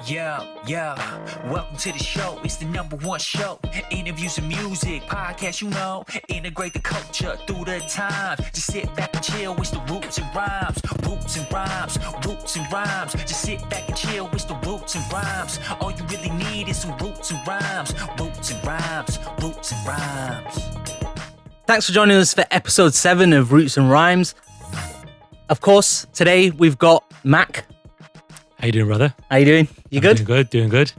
Yeah. Welcome to the show. It's the #1 show. Interviews and music, podcast, you know. Integrate the culture through the times. Just sit back and chill. It's the roots and rhymes. Roots and rhymes. Roots and rhymes. Just sit back and chill. It's the roots and rhymes. All you really need is some roots and rhymes. Roots and rhymes. Roots and rhymes. Thanks for joining us for episode 7 of Roots and Rhymes. Of course, today we've got Mac. How you doing, brother? How you doing? You good? Doing good.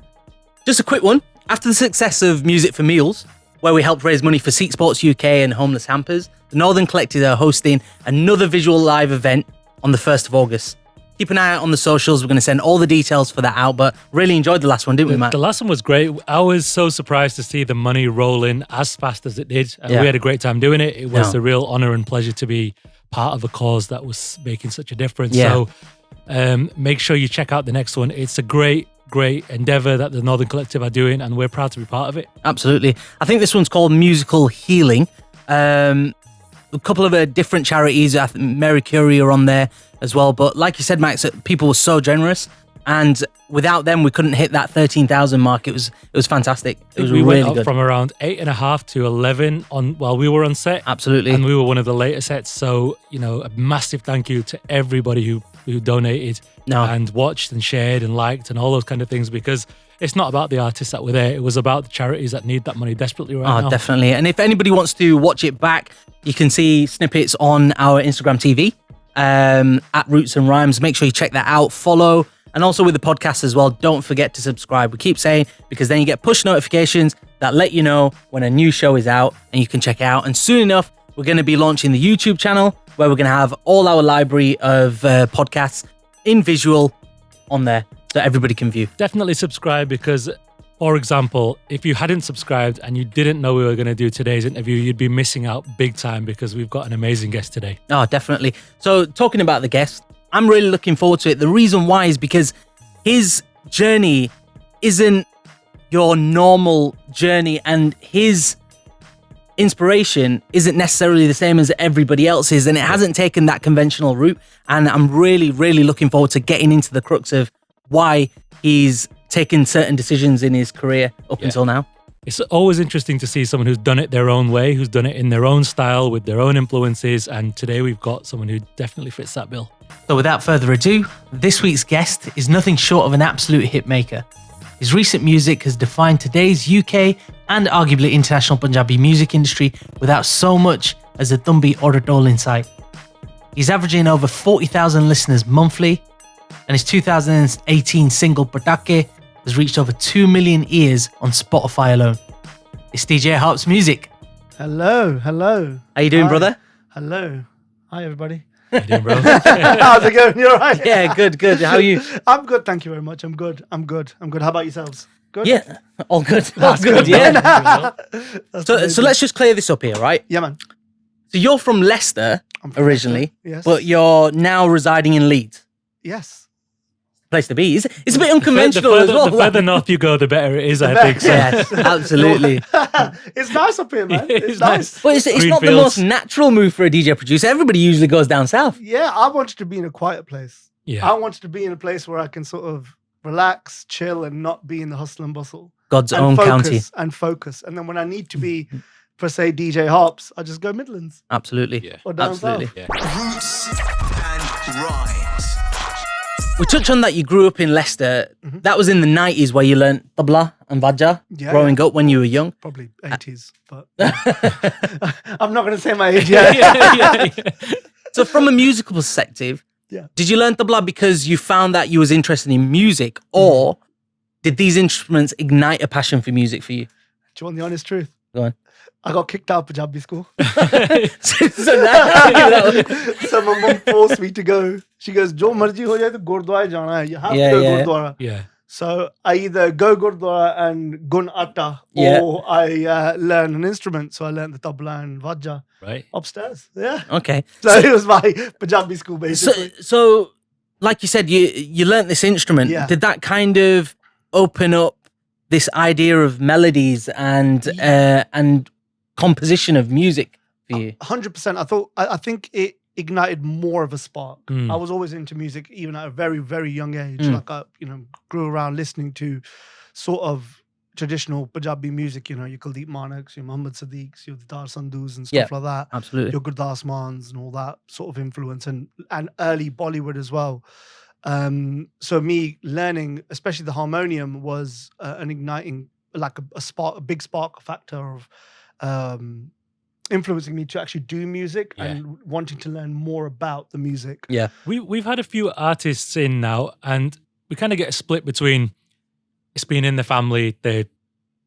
Just a quick one. After the success of Music for Meals, where we helped raise money for Seat Sports UK and Homeless Hampers, the Northern Collective are hosting another visual live event on the 1st of August. Keep an eye out on the socials. We're going to send all the details for that out, but really enjoyed the last one, didn't we, Matt? The last one was great. I was so surprised to see the money roll in as fast as it did. And we had a great time doing it. It was a real honor and pleasure to be part of a cause that was making such a difference. Yeah. So make sure you check out the next one. It's a great endeavor that the Northern Collective are doing, and we're proud to be part of it. Absolutely. I think this one's called Musical Healing. A couple of different charities. I think Mary Curie are on there as well. But like you said, Max, people were so generous, and without them, we couldn't hit that 13,000 mark. It was fantastic. It was we really went up good. from around 8.5 to 11 while we were on set. Absolutely. And we were one of the later sets. So, a massive thank you to everybody who donated and watched and shared and liked and all those kind of things, because it's not about the artists that were there. It was about the charities that need that money desperately right now. Definitely. And if anybody wants to watch it back, you can see snippets on our Instagram TV at Roots and Rhymes. Make sure you check that out, follow, and also with the podcast as well. Don't forget to subscribe. We keep saying, because then you get push notifications that let you know when a new show is out and you can check it out. And soon enough, we're going to be launching the YouTube channel, where we're going to have all our library of podcasts in visual on there so everybody can view. Definitely subscribe, because, for example, if you hadn't subscribed and you didn't know we were going to do today's interview, you'd be missing out big time, because we've got an amazing guest today. Oh, definitely. So talking about the guest, I'm really looking forward to it. The reason why is because his journey isn't your normal journey, and his inspiration isn't necessarily the same as everybody else's, and it hasn't taken that conventional route. And I'm really, really looking forward to getting into the crux of why he's taken certain decisions in his career up until now. It's always interesting to see someone who's done it their own way, who's done it in their own style with their own influences. And today we've got someone who definitely fits that bill. So without further ado, this week's guest is nothing short of an absolute hit maker. His recent music has defined today's UK and arguably international Punjabi music industry without so much as a Dumbi or a dole in sight. He's averaging over 40,000 listeners monthly, and his 2018 single Padake has reached over 2 million ears on Spotify alone. It's DJ Harpz Music. Hello. How you doing, Hi. brother? Hello. Hi, everybody. How you doing, bro? How's it going? You all right? Yeah, good. How are you? I'm good, thank you very much. I'm good. How about yourselves? Good? Yeah, all good. That's All good, good, yeah. That's So amazing. let's just clear this up here, right? Yeah, man. So you're from Leicester I'm from originally, Leicester, yes. but you're now residing in Leeds. Yes. Place to be. It's a bit unconventional as well. The further north you go, the better it is, I think. So. Yes, absolutely. It's nice up here, man. It's It's nice. But it's Green not the fields. most natural move for a DJ producer. Everybody usually goes down south. Yeah, I wanted to be in a quiet place. Yeah. I wanted to be in a place where I can sort of relax, chill, and not be in the hustle and bustle. God's and own focus, county. And focus. And then when I need to be, per se, DJ Harpz, I just go Midlands. Absolutely. Yeah. Or down Absolutely. south. Yeah. Roots and Rhymes. We touched on that you grew up in Leicester. That was in the 90s where you learnt tabla and vajja Yeah, growing up when you were young. Probably 80s, but I'm not going to say my age yet. yeah. So from a musical perspective, Yeah. did you learn tabla because you found that you was interested in music, or did these instruments ignite a passion for music for you? Do you want the honest truth? Go on. I got kicked out of Punjabi school. So my mum forced me to go. She goes, Jo marji ho jaye to Gurdwara jana hai. You have to go Gurdwara. Yeah. So I either go Gurdwara and gun atta, Yeah. or I learn an instrument. So I learned the tabla and vajja Right. upstairs. Yeah. Okay. So it was my Punjabi school basically. So like you said, you learnt this instrument. Yeah. Did that kind of open up this idea of melodies and composition of music for you? 100%. I think it ignited more of a spark. Mm. I was always into music, even at a very, very young age. Like I, grew around listening to sort of traditional Punjabi music, your Kuldeep Manaks, your Muhammad Sadiqs, your Dar Sandhus and stuff like that. Absolutely. Your Gurdas Mans and all that sort of influence, and early Bollywood as well. So me learning, especially the harmonium, was an igniting, like a spark, a big spark factor of influencing me to actually do music and wanting to learn more about the music. Yeah. We've had a few artists in now, and we kind of get a split between it's been in the family, their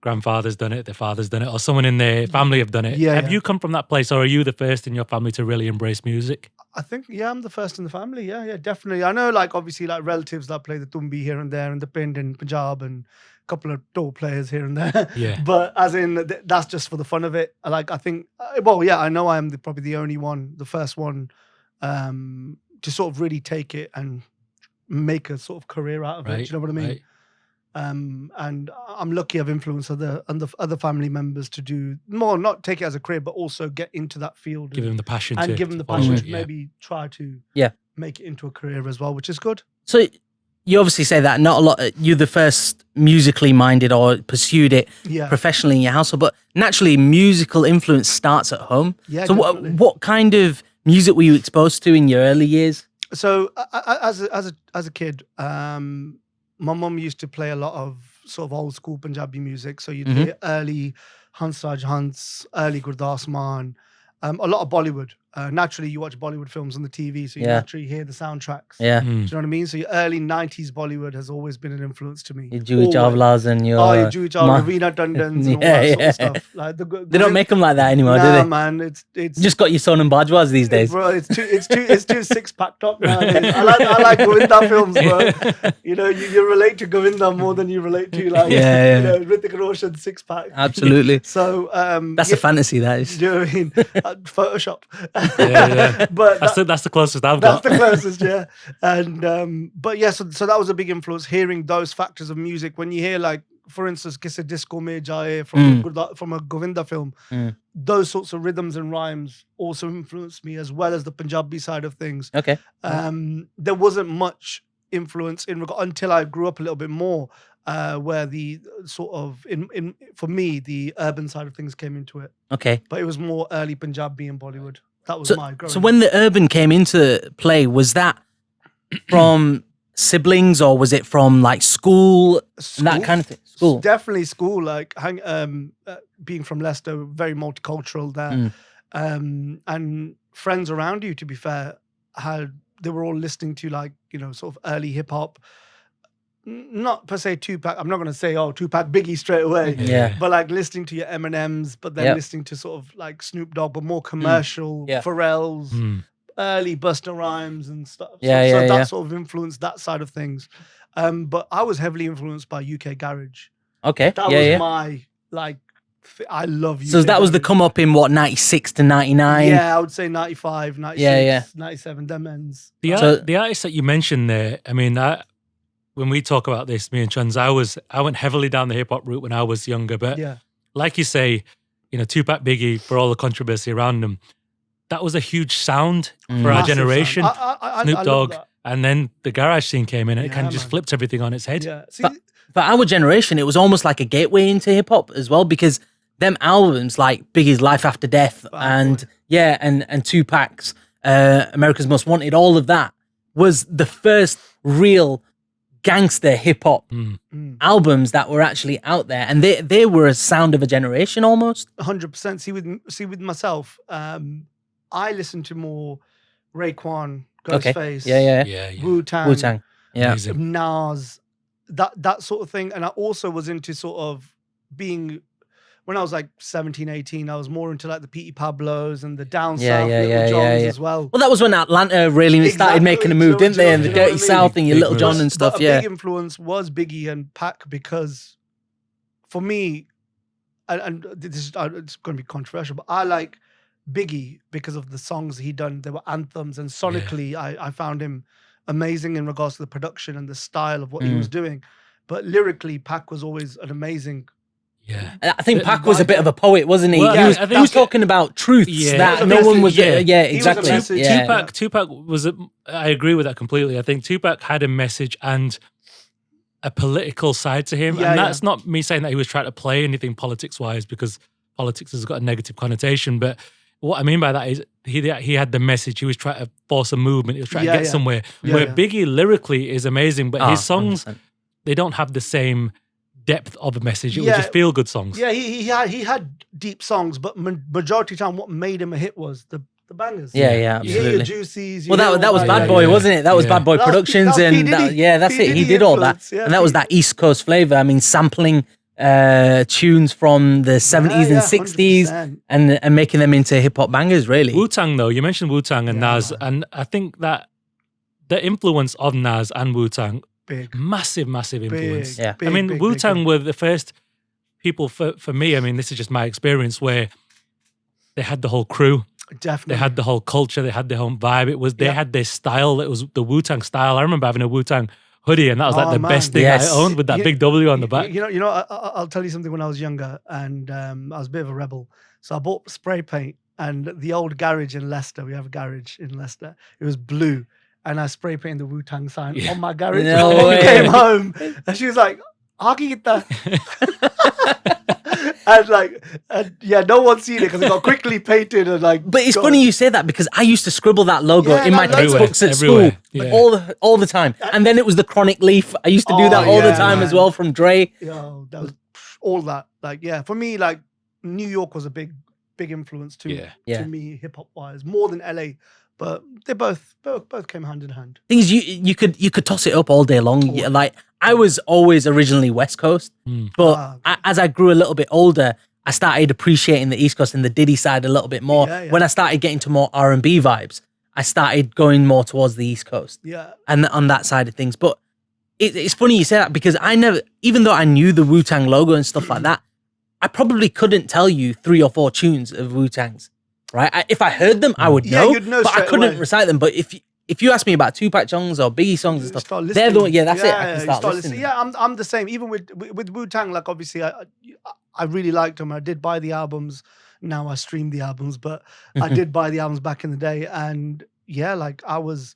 grandfather's done it, their father's done it, or someone in their family have done it. Have you come from that place, or are you the first in your family to really embrace music? I think, I'm the first in the family. Yeah, definitely. I know, like, obviously, like, relatives that play the tumbi here and there, and the pind in Punjab, and a couple of door players here and there. Yeah. But as in, that's just for the fun of it. Like, I think, I know I am probably the only one, the first one, to sort of really take it and make a sort of career out of it. Do you know what I mean? Right. And I'm lucky I've influenced other family members to do more, not take it as a career, but also get into that field. Give them the passion and to give them the follow passion it, to maybe try to make it into a career as well, which is good. So you obviously say that not a lot, you're the first musically minded or pursued it professionally in your household, but naturally musical influence starts at home. Yeah, so what kind of music were you exposed to in your early years? So as a kid, my mum used to play a lot of sort of old school Punjabi music. So you'd hear early Hansraj Hans, early Gurdas Maan, a lot of Bollywood. Naturally, you watch Bollywood films on the TV, so you naturally hear the soundtracks. Yeah. Do you know what I mean? So your early 90s Bollywood has always been an influence to me. Your Jewy Chawlas and your... your Jewy Chawlas, Veena Tandons and all that sort of stuff. Like they don't make them like that anymore, do they? Man, it's just got your Sonam Bajwas these days. Bro, it's too six-packed up nowadays. I like Govinda films, bro. You relate to Govinda more than you relate to Hrithik Roshan six-pack. Absolutely. So that's a fantasy, that is. Do you know what I mean? Photoshop. But that's the closest I've got. That's the closest, yeah. And so that was a big influence, hearing those factors of music. When you hear, like, for instance, Kisse Disco Mein Jaye from a Govinda film, those sorts of rhythms and rhymes also influenced me, as well as the Punjabi side of things. Okay. There wasn't much influence until I grew up a little bit more, where the sort of for me the urban side of things came into it. Okay. But it was more early Punjabi and Bollywood. That was my growing So when the urban came into play, was that from siblings, or was it from like school? That kind of thing? School. Definitely school. Like being from Leicester, very multicultural there. And friends around you, to be fair, they were all listening to, like, sort of early hip hop. Not per se Tupac. I'm not going to say, Tupac, Biggie straight away. Yeah. But like listening to your Eminems, but then listening to sort of like Snoop Dogg, but more commercial, Pharrell's, early Busta Rhymes and stuff. So that sort of influenced that side of things. But I was heavily influenced by UK Garage. Okay. That was my, like, I love UK So that was the come up in what, 96 to 99? Yeah, I would say 95, 96, 97, them ends. The artists that you mentioned there, I mean, when we talk about this, me and Chans, I went heavily down the hip hop route when I was younger. But like you say, Tupac, Biggie, for all the controversy around them, that was a huge sound for our generation. Snoop Dogg, and then the garage scene came in, and it kind of just flipped everything on its head. Yeah. See, for our generation, it was almost like a gateway into hip hop as well, because them albums like Biggie's Life After Death and Tupac's America's Most Wanted, all of that was the first real gangster hip hop albums that were actually out there, and they were a sound of a generation almost. 100%. See with myself, I listen to more Raekwon, Ghostface, Wu-Tang, Nas, that sort of thing. And I also was into sort of being, when I was like 17, 18, I was more into like the Petey Pablos and the down south Little Johns as well. Well, that was when Atlanta really started making a move, didn't they? And the Dirty South and your Little John and stuff. But a big influence was Biggie and Pac, because for me, and this is, it's going to be controversial, but I like Biggie because of the songs he done. They were anthems, and sonically I found him amazing in regards to the production and the style of what he was doing. But lyrically, Pac was always an amazing Yeah, I think Pac was a bit of a poet, wasn't he? Well, he was talking about truths that no one was. Yeah, exactly. Tupac was. I agree with that completely. I think Tupac had a message and a political side to him, and that's not me saying that he was trying to play anything politics-wise, because politics has got a negative connotation. But what I mean by that is he had the message. He was trying to force a movement. He was trying to get somewhere. Where Biggie lyrically is amazing, but his songs 100%. They don't have the same depth of a message. It was just feel good songs. Yeah, he had deep songs, but majority of the time what made him a hit was the bangers. Yeah, absolutely. Juicies. Well, that was Bad Boy, wasn't it? That was Bad Boy Productions, and that's it. He did all that, and that was that East Coast flavor. I mean, sampling tunes from the 70s and 60s and making them into hip hop bangers. Really, Wu-Tang though. You mentioned Wu-Tang and Nas, and I think that the influence of Nas and Wu-Tang. Massive influence. I mean, Wu-Tang were the first people for me. I mean, this is just my experience, where they had the whole crew. Definitely. They had the whole culture. They had their own vibe. It was they had their style. It was the Wu-Tang style. I remember having a Wu-Tang hoodie, and that was like the best thing I owned, with that big W on the back. You know. I'll tell you something. When I was younger, and I was a bit of a rebel, so I bought spray paint. And the old garage in Leicester, we have a garage in Leicester. It was blue. And I spray painted the Wu-Tang sign on my garage. No way. Came home and she was like, "How can you get that?" and no one's seen it because it got quickly painted and like. But it's funny you say that, because I used to scribble that logo in my textbooks at school all the time. And then it was the Chronic Leaf. I used to do that all the time as well from Dre. That was all that. For me, like New York was a big influence to me, hip hop wise, more than LA. But they both came hand in hand. Thing is, you could toss it up all day long. Like, I was always originally West Coast, but as I grew a little bit older, I started appreciating the East Coast and the Diddy side a little bit more. When I started getting to more R&B vibes, I started going more towards the East Coast. And on that side of things. But it's funny you say that, because I never, even though I knew the Wu-Tang logo and stuff like that, I probably couldn't tell you 3 or 4 tunes of Wu-Tang's. Right, if I heard them, I would know, you'd know, but I couldn't recite them. But if you ask me about Tupac songs or Biggie songs and stuff, they're the one. Yeah, that's it. I can start listening. Yeah, I'm the same. Even with Wu-Tang, like obviously, I really liked them. I did buy the albums. Now I stream the albums, but I did buy the albums back in the day. And like I was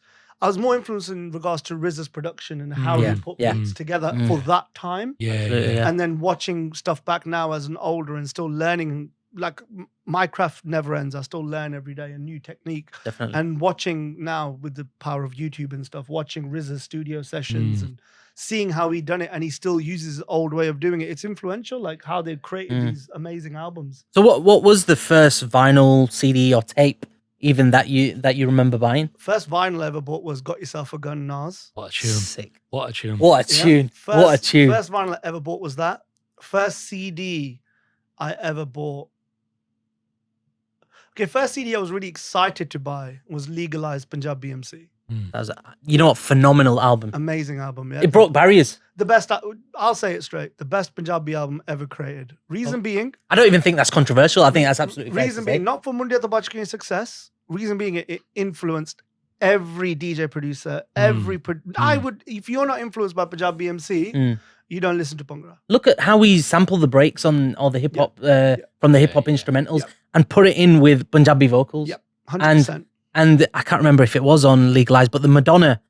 more influenced in regards to RZA's production and how he put beats together for that time. And then watching stuff back now as an older and still learning. Like, my craft never ends. I still learn every day a new technique. Definitely. And watching now with the power of YouTube and stuff, watching RZA's studio sessions and seeing how he done it, and he still uses his old way of doing it. It's influential, like how they created these amazing albums. So what was the first vinyl, CD or tape even that you remember buying? First vinyl I ever bought was Got Yourself a Gun, Nas. What a tune. Sick. What a tune. What a tune. What a tune. First vinyl I ever bought was that. First CD I ever bought. Okay, first CD I was really excited to buy was Legalized Punjabi MC. That was what, phenomenal album. Amazing album, yeah. It broke barriers. The best, I'll say it straight, the best Punjabi album ever created. Reason being... I don't even think that's controversial. I think that's absolutely fair. Reason being, not for Mundiya to Bachke's success. Reason being, it influenced every DJ producer, I would, if you're not influenced by Punjabi MC, you don't listen to Bhangra. Look at how we sample the breaks on all the hip hop from the hip hop instrumentals and put it in with Punjabi vocals. 100%. And I can't remember if it was on Legalized, but the Madonna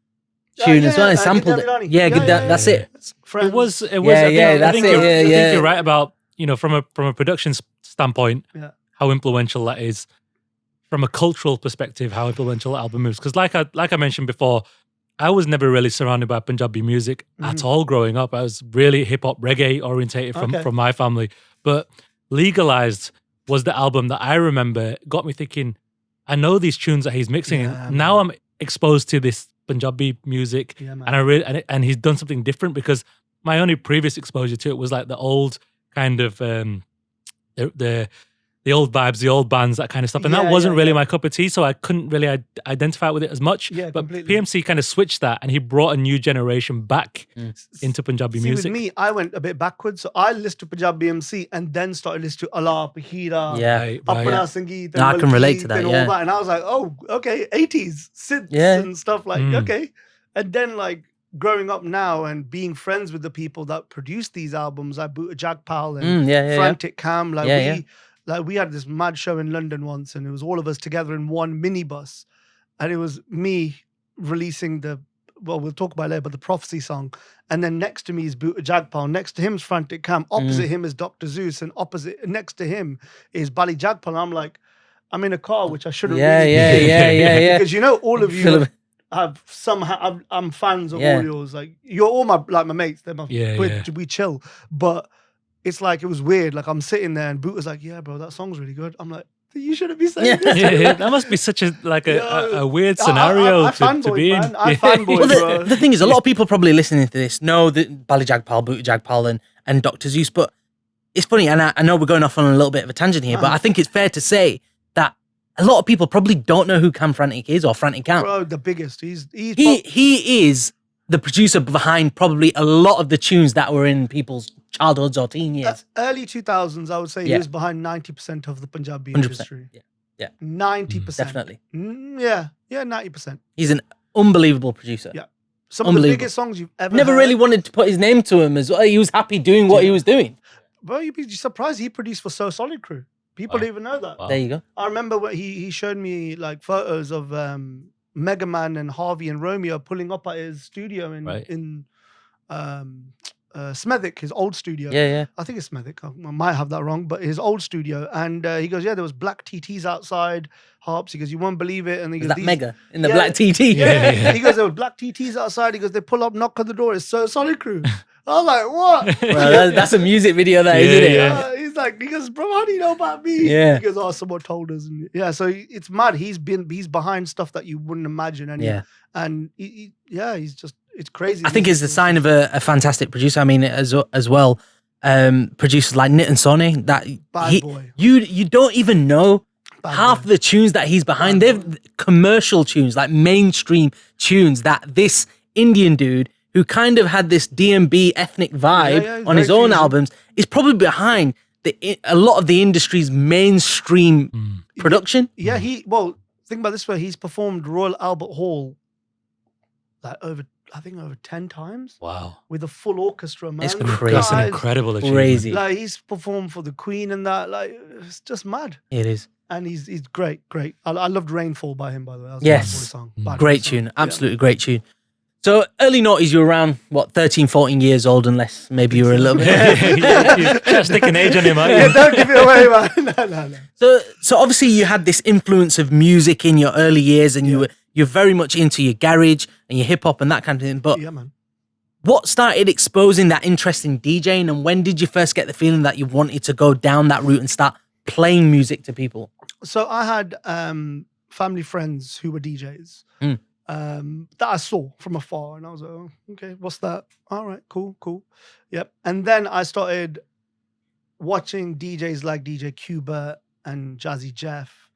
tune as well. I sampled it. That's it. It was. I think you're right about, from a production standpoint, how influential that is. From a cultural perspective, how influential that album is. Because like I mentioned before, I was never really surrounded by Punjabi music at all growing up. I was really hip-hop, reggae orientated from my family. But Legalized was the album that I remember got me thinking, I know these tunes that he's mixing. And now I'm exposed to this Punjabi music, and and he's done something different, because my only previous exposure to it was like the old kind of the old vibes, the old bands, that kind of stuff. And that wasn't really my cup of tea, so I couldn't really identify with it as much. But completely. PMC kind of switched that, and he brought a new generation back into Punjabi music. With me, I went a bit backwards. So I listened to Punjabi MC and then started listening to Allah, Pahira, Apna Sangeet. I can relate to that, all that. And I was like, oh, okay, 80s, synths and stuff like, okay. And then like growing up now and being friends with the people that produced these albums, like Buta Jagpal and Frantic Cam, we had this mad show in London once, and it was all of us together in one minibus, and it was me releasing we'll talk about it later, but the Prophecy song, and then next to me is Buta Jagpal, next to him is Frantic Cam, opposite him is Dr. Zeus, and next to him is Bali Jagpal. And I'm like, I'm in a car, which I shouldn't really be. Because all of you have somehow, I'm fans of all yours. Like, you're all my mates. They're we chill. But it's like, it was weird. Like, I'm sitting there and Buta's like, yeah, bro, that song's really good. I'm like, you shouldn't be saying this. That must be such a weird scenario to be in. I fanboy, bro. The thing is, a lot of people probably listening to this know that Bali Jagpal, Buta Jagpal and Dr. Zeus, but it's funny, and I know we're going off on a little bit of a tangent here, but I think it's fair to say that a lot of people probably don't know who Cam Frantic is or Frantic Cam. Bro, the biggest. He is the producer behind probably a lot of the tunes that were in people's childhoods or teen years. Early 2000s, I would say he was behind 90% of the Punjabi industry. Yeah. 90%. Definitely. 90%. He's an unbelievable producer. Yeah. Some of the biggest songs you've ever heard. Really wanted to put his name to him as well. He was happy doing what he was doing. Bro, you'd be surprised he produced for So Solid Crew. People don't even know that. Wow. There you go. I remember when he showed me like photos of Mega Man and Harvey and Romeo pulling up at his studio in Smethwick, his old studio. Yeah. I think it's Smethwick. I might have that wrong, but his old studio. And he goes, there was black TTs outside. Harpz. He goes, you won't believe it. And he goes, that Mega in the black TT? Yeah. He goes, there were black TTs outside. He goes, they pull up, knock on the door. It's So Solid Crew. I was like, what? Well, that's a music video, isn't it? Yeah. He goes, bro, how do you know about me? Yeah. He goes, someone told us. And so it's mad. He's behind stuff that you wouldn't imagine. And he's just, it's crazy. I think it's the sign of a fantastic producer. I mean, as well, producers like Nit and Sonny, that boy. You don't even know half the tunes that he's behind. They're commercial tunes, like mainstream tunes that this Indian dude who kind of had this DMB ethnic vibe on his own albums is probably behind a lot of the industry's mainstream production. Yeah, think about this way. He's performed Royal Albert Hall like over 10 times. Wow. With a full orchestra, man. It's crazy. That's an incredible achievement. Crazy. Like, he's performed for the Queen and that. Like, it's just mad. It is. And he's great. I loved Rainfall by him, by the way. That was yes. a song. Great tune. Absolutely great tune. So early noughties, you were around, 13, 14 years old, unless maybe you were a little bit... You're just sticking age on him, aren't you? Yeah, don't give it away, man. No. So obviously you had this influence of music in your early years, and you're very much into your garage and your hip hop and that kind of thing. But man. What started exposing that interest in DJing, and when did you first get the feeling that you wanted to go down that route and start playing music to people? So I had family friends who were DJs. That I saw from afar, and I was like, oh, okay, what's that? All right, cool. Yep. And then I started watching DJs like DJ Cuba and Jazzy Jeff.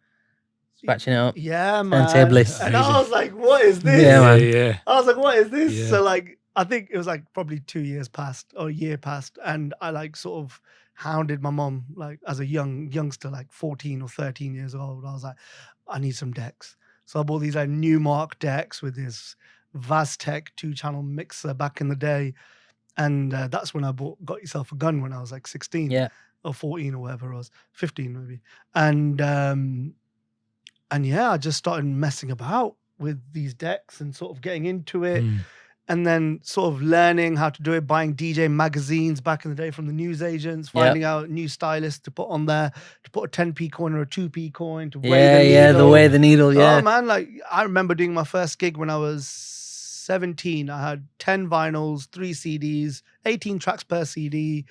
Scratching it up. Yeah, man. Turntabliss. And I was like, what is this? Yeah, man. Yeah. I was like, what is this? Yeah. So like, I think it was like probably 2 years passed or a year passed, and I like sort of hounded my mom like as a youngster, like 14 or 13 years old. I was like, I need some decks. So I bought these like Newmark decks with this Vaztec 2-channel mixer back in the day. And that's when I got yourself a gun when I was like 16 or 14 or whatever it was, 15 maybe. And I just started messing about with these decks and sort of getting into it. And then sort of learning how to do it, buying DJ magazines back in the day from the newsagents, finding out new stylists to put on there, to put a 10p coin or a 2p coin, to weigh the needle. The way the needle, Oh, man, like I remember doing my first gig when I was 17. I had 10 vinyls, 3 CDs, 18 tracks per CD,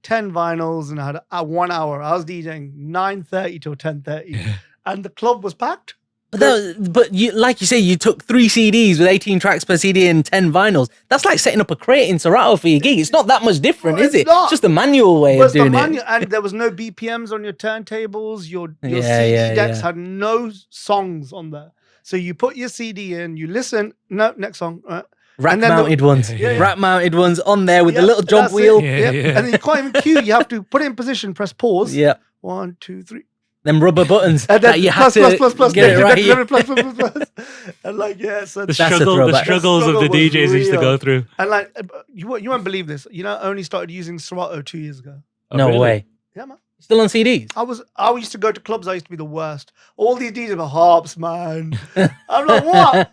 10 vinyls, and I had 1 hour. I was DJing 9:30 till 10:30, and the club was packed. But you, like you say, you took 3 CDs with 18 tracks per CD and 10 vinyls. That's like setting up a crate in Serato for your gig. It's not that much different, is it? Not. It's just the manual way of doing it. And there was no BPMs on your turntables. Your CD decks had no songs on there. So you put your CD in, you listen. No, next song. Rack-mounted ones. Rack-mounted ones on there with the little jump wheel. And then you can't even cue. You have to put it in position, press pause. 1, 2, 3. them rubber buttons and then that you plus, had to plus, plus, get it right. And like, yeah, so the struggles of the DJs used to go through. And like, you won't believe this. You know, I only started using Serato 2 years ago. No really? way. Yeah, man. Still on CDs? I used to go to clubs. I used to be the worst. All these DJs were Harpz, man. I'm like, what?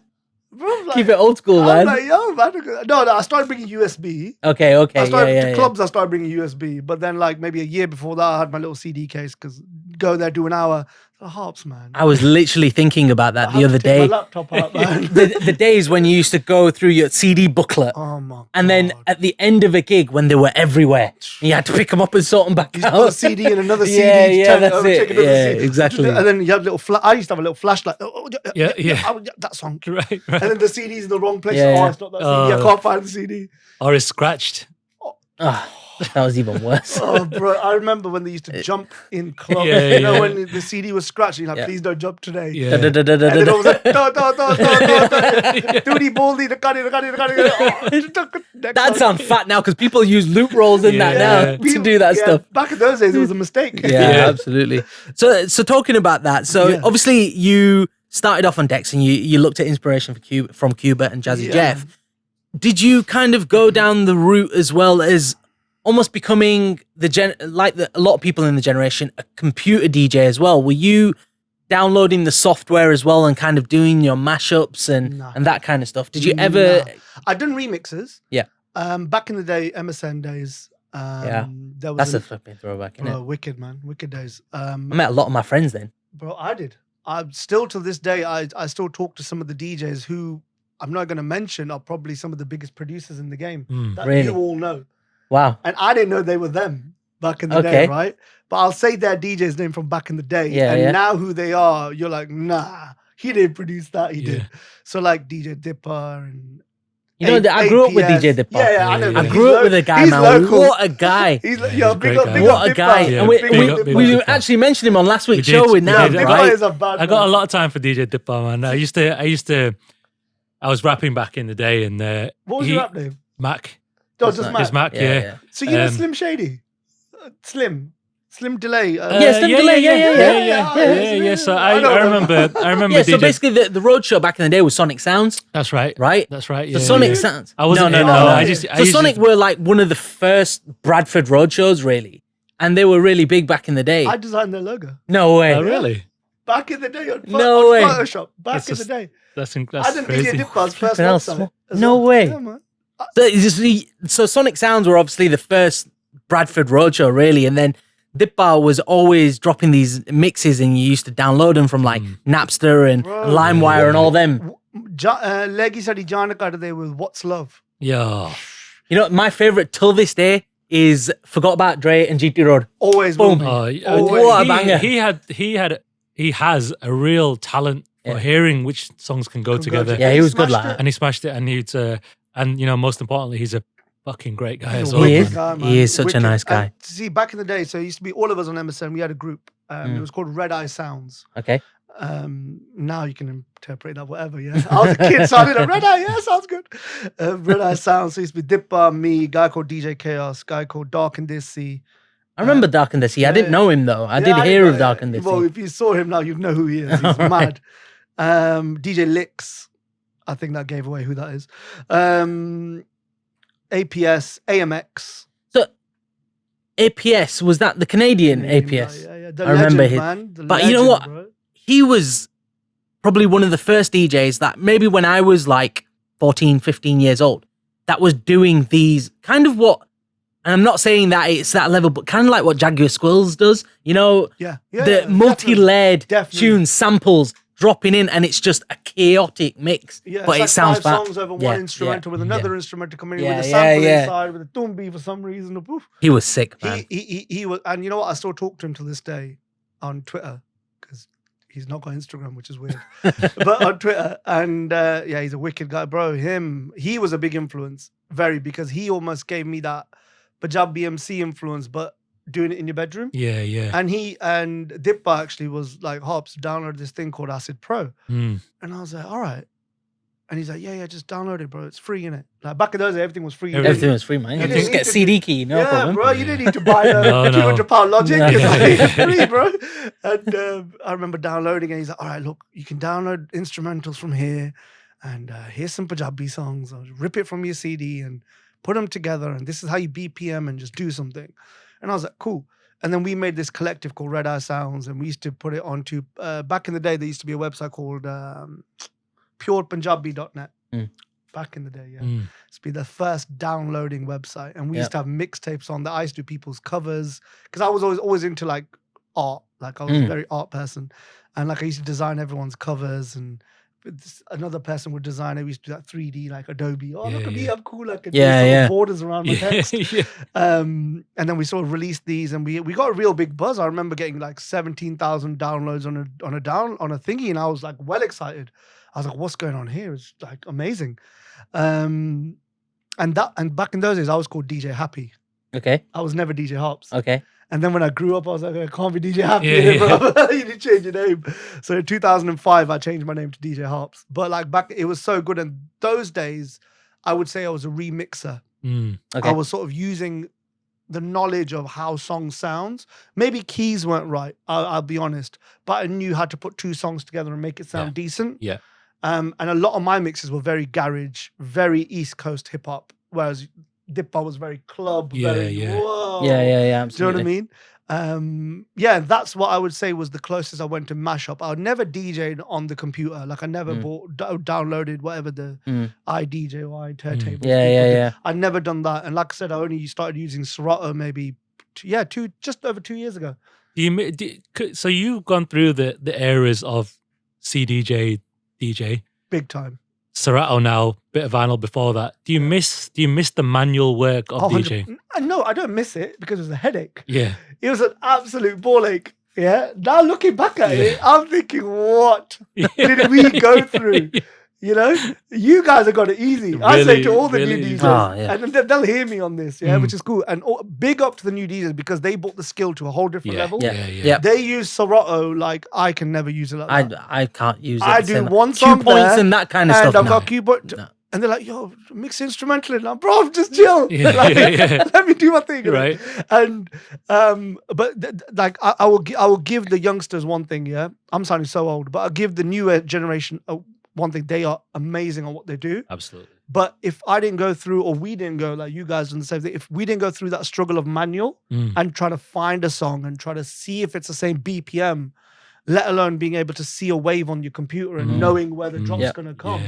Bro, like, keep it old school, man. I'm like, yo, man. No, I started bringing USB. Okay. I started to clubs. I started bringing USB, but then like maybe a year before that, I had my little CD case because go there, do an hour. Harpz, man. I was literally thinking about that the other day. My laptop out, man. the days when you used to go through your CD booklet, oh my God. And then at the end of a gig when they were everywhere, you had to pick them up and sort them back you out. put a CD and another CD. Yeah, that's it. Yeah, exactly. And then you have little. I used to have a little flashlight. Yeah. That song. Right. And then the CD's in the wrong place. Yeah. Oh, it's not that CD. I can't find the CD. Or it's scratched. That was even worse. Oh, bro! I remember when they used to jump in clubs. Yeah, you know, yeah. when the CD was scratched, you're like, please don't jump today. Yeah. And then it was like, Duty Baldy, the That sounds fat now because people use loop rolls in that now to do that stuff. Back in those days, it was a mistake. Yeah, absolutely. So talking about that, obviously you started off on decks and you looked at inspiration from Cuba and Jazzy Jeff. Did you kind of go down the route as well as almost becoming a lot of people in the generation, a computer DJ as well? Were you downloading the software as well and kind of doing your mashups and that kind of stuff? Did you ever? I've done remixes. Yeah. Back in the day, MSN days. There was that's a flipping throwback, isn't it? Wicked, man. Wicked days. I met a lot of my friends then. Bro, I did. I'm still to this day, I still talk to some of the DJs who I'm not going to mention are probably some of the biggest producers in the game that Really? you all know. Wow. And I didn't know they were them back in the day, right? But I'll say their DJ's name from back in the day. Now who they are, you're like, nah, he didn't produce that, he did. So like DJ Dipper and you know, I grew up with DJ Dipper. Yeah, I know. I grew up with a guy, man. Local. What a guy. Big up What a guy. Yeah, and we actually mentioned him on last week's show with Nav, right? I got a lot of time for DJ Dipper, man. I was rapping back in the day, and what was your rap name? Mac. Oh, just Mac. It's Mac, yeah. So you know Slim Shady? Slim Delay. Slim Delay. Yeah. So I remember. Yeah. So basically, the roadshow back in the day was Sonic Sounds. That's right. Right. That's right. So Sonic Sounds. I wasn't. No. Sonic were like one of the first Bradford roadshows, really, and they were really big back in the day. I designed their logo. No way. Oh, really? Back in the day on Photoshop. Back in the day. That's I didn't crazy. DJ Dipper's first website. No way. Yeah, man. So Sonic Sounds were obviously the first Bradford roadshow, really, and then Dipper was always dropping these mixes, and you used to download them from like Napster and LimeWire and all them. Leggy said he Janakar with What's Love. Yeah. You know, my favorite till this day is Forgot About Dre and GT Road. Always. Boom. What a banger. He has a real talent for hearing which songs can go together. Yeah, he was good like that. And he smashed it, and you know, most importantly, he's a fucking great guy as well. He is such a nice guy. And see, back in the day, so it used to be all of us on MSN. We had a group. It was called Red Eye Sounds. Okay. Now you can interpret that whatever. Yeah, I was a kid, so I did a Red Eye. Yeah, sounds good. Red Eye Sounds. So it used to be Dipper, me, guy called DJ Chaos, guy called Dark and This Sea. I remember Dark and Desi. I didn't know him though. I did hear of Dark and Desi. Well, if you saw him now, you'd know who he is. He's mad. DJ Licks. I think that gave away who that is. APS, AMX. So APS, was that the Canadian APS? Yeah. I remember him. But you know what? Bro. He was probably one of the first DJs that maybe when I was like 14, 15 years old, that was doing these kind of what, and I'm not saying that it's that level, but kind of like what Jaguar Squills does, you know, the multi-layered tunes, samples dropping in, and it's just a chaotic mix, but it sounds five songs over one instrumental with another instrumental coming in with a sample inside with a tumbi for some reason. He was sick, man. He was, and you know what? I still talk to him to this day on Twitter because he's not got Instagram, which is weird, but on Twitter, and he's a wicked guy, bro. He was a big influence, because he almost gave me that Punjabi MC influence, but doing it in your bedroom. Yeah. And Dipper actually was like, Harpz, download this thing called Acid Pro. And I was like, all right. And he's like, yeah, just download it, bro. It's free, innit? Like back in those days, everything was free. Everything was free, man. You just get CD key, no problem. Bro, you didn't need to buy the £200 Logic. It's free, bro. And I remember downloading it. He's like, all right, look, you can download instrumentals from here. And here's some Punjabi songs. I'll rip it from your CD and put them together. And this is how you BPM and just do something. And I was like, cool. And then we made this collective called Red Eye Sounds. And we used to put it onto, back in the day, there used to be a website called Punjabi.net. Back in the day, It's be the first downloading website. And we used to have mixtapes on that. I used to do people's covers. Because I was always into like art. Like I was a very art person. And like I used to design everyone's covers and another person would design it. We used to do that 3D, like Adobe. Oh, look at me, I'm cool. I can do borders around my text. And then we sort of released these, and we got a real big buzz. I remember getting like 17,000 downloads on a thingy, and I was like well excited. I was like, what's going on here? It's like amazing. And back in those days, I was called DJ Happy. Okay. I was never DJ Harpz. Okay. And then when I grew up, I was like, I can't be DJ Happy, bro. You need to change your name. So in 2005, I changed my name to DJ Harpz. But like back, it was so good. And those days, I would say I was a remixer. Okay. I was sort of using the knowledge of how songs sounds. Maybe keys weren't right, I'll be honest. But I knew how to put two songs together and make it sound decent. Yeah. And a lot of my mixes were very garage, very East Coast hip hop. Whereas Dippa was very club, whoa. Yeah, absolutely. Do you know what I mean? That's what I would say was the closest I went to mashup. I never DJ'd on the computer. Like I never downloaded whatever the iDJ or iTurntable. Yeah. I'd never done that. And like I said, I only started using Serato maybe, just over 2 years ago. So you've gone through the eras of CDJ, DJ. Big time. Serato now, bit of vinyl before that. Do you miss the manual work of DJing? No, I don't miss it because it was a headache. Yeah. It was an absolute ball ache. Yeah. Now looking back at it, I'm thinking, what did we go through? You know, you guys have got it easy. Really, I say to all the new DJs, and they'll hear me on this, which is cool. And big up to the new DJs because they brought the skill to a whole different level. Yeah. They use Serato like I can never use it like that. I can't use it. I do one song cue points and that kind of stuff. And I've got cue points. And they're like, yo, mix instrumental. And I'm, bro, just chill. Let me do my thing. Right. And, like, I will give the youngsters one thing, I'm sounding so old, but I'll give the newer generation one thing. They are amazing on what they do. Absolutely. But if I didn't go through, or we didn't go, like you guys done the same thing, if we didn't go through that struggle of manual and try to find a song and try to see if it's the same BPM, let alone being able to see a wave on your computer and knowing where the drop's going to come.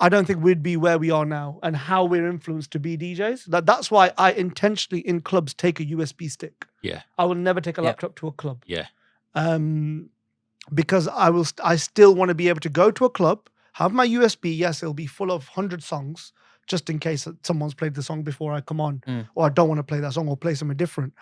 I don't think we'd be where we are now and how we're influenced to be DJs. That's why I intentionally in clubs take a USB stick. Yeah. I will never take a laptop to a club. Yeah. Because I still want to be able to go to a club, have my USB. Yes, it'll be full of 100 songs, just in case someone's played the song before I come on, or I don't want to play that song or play something different.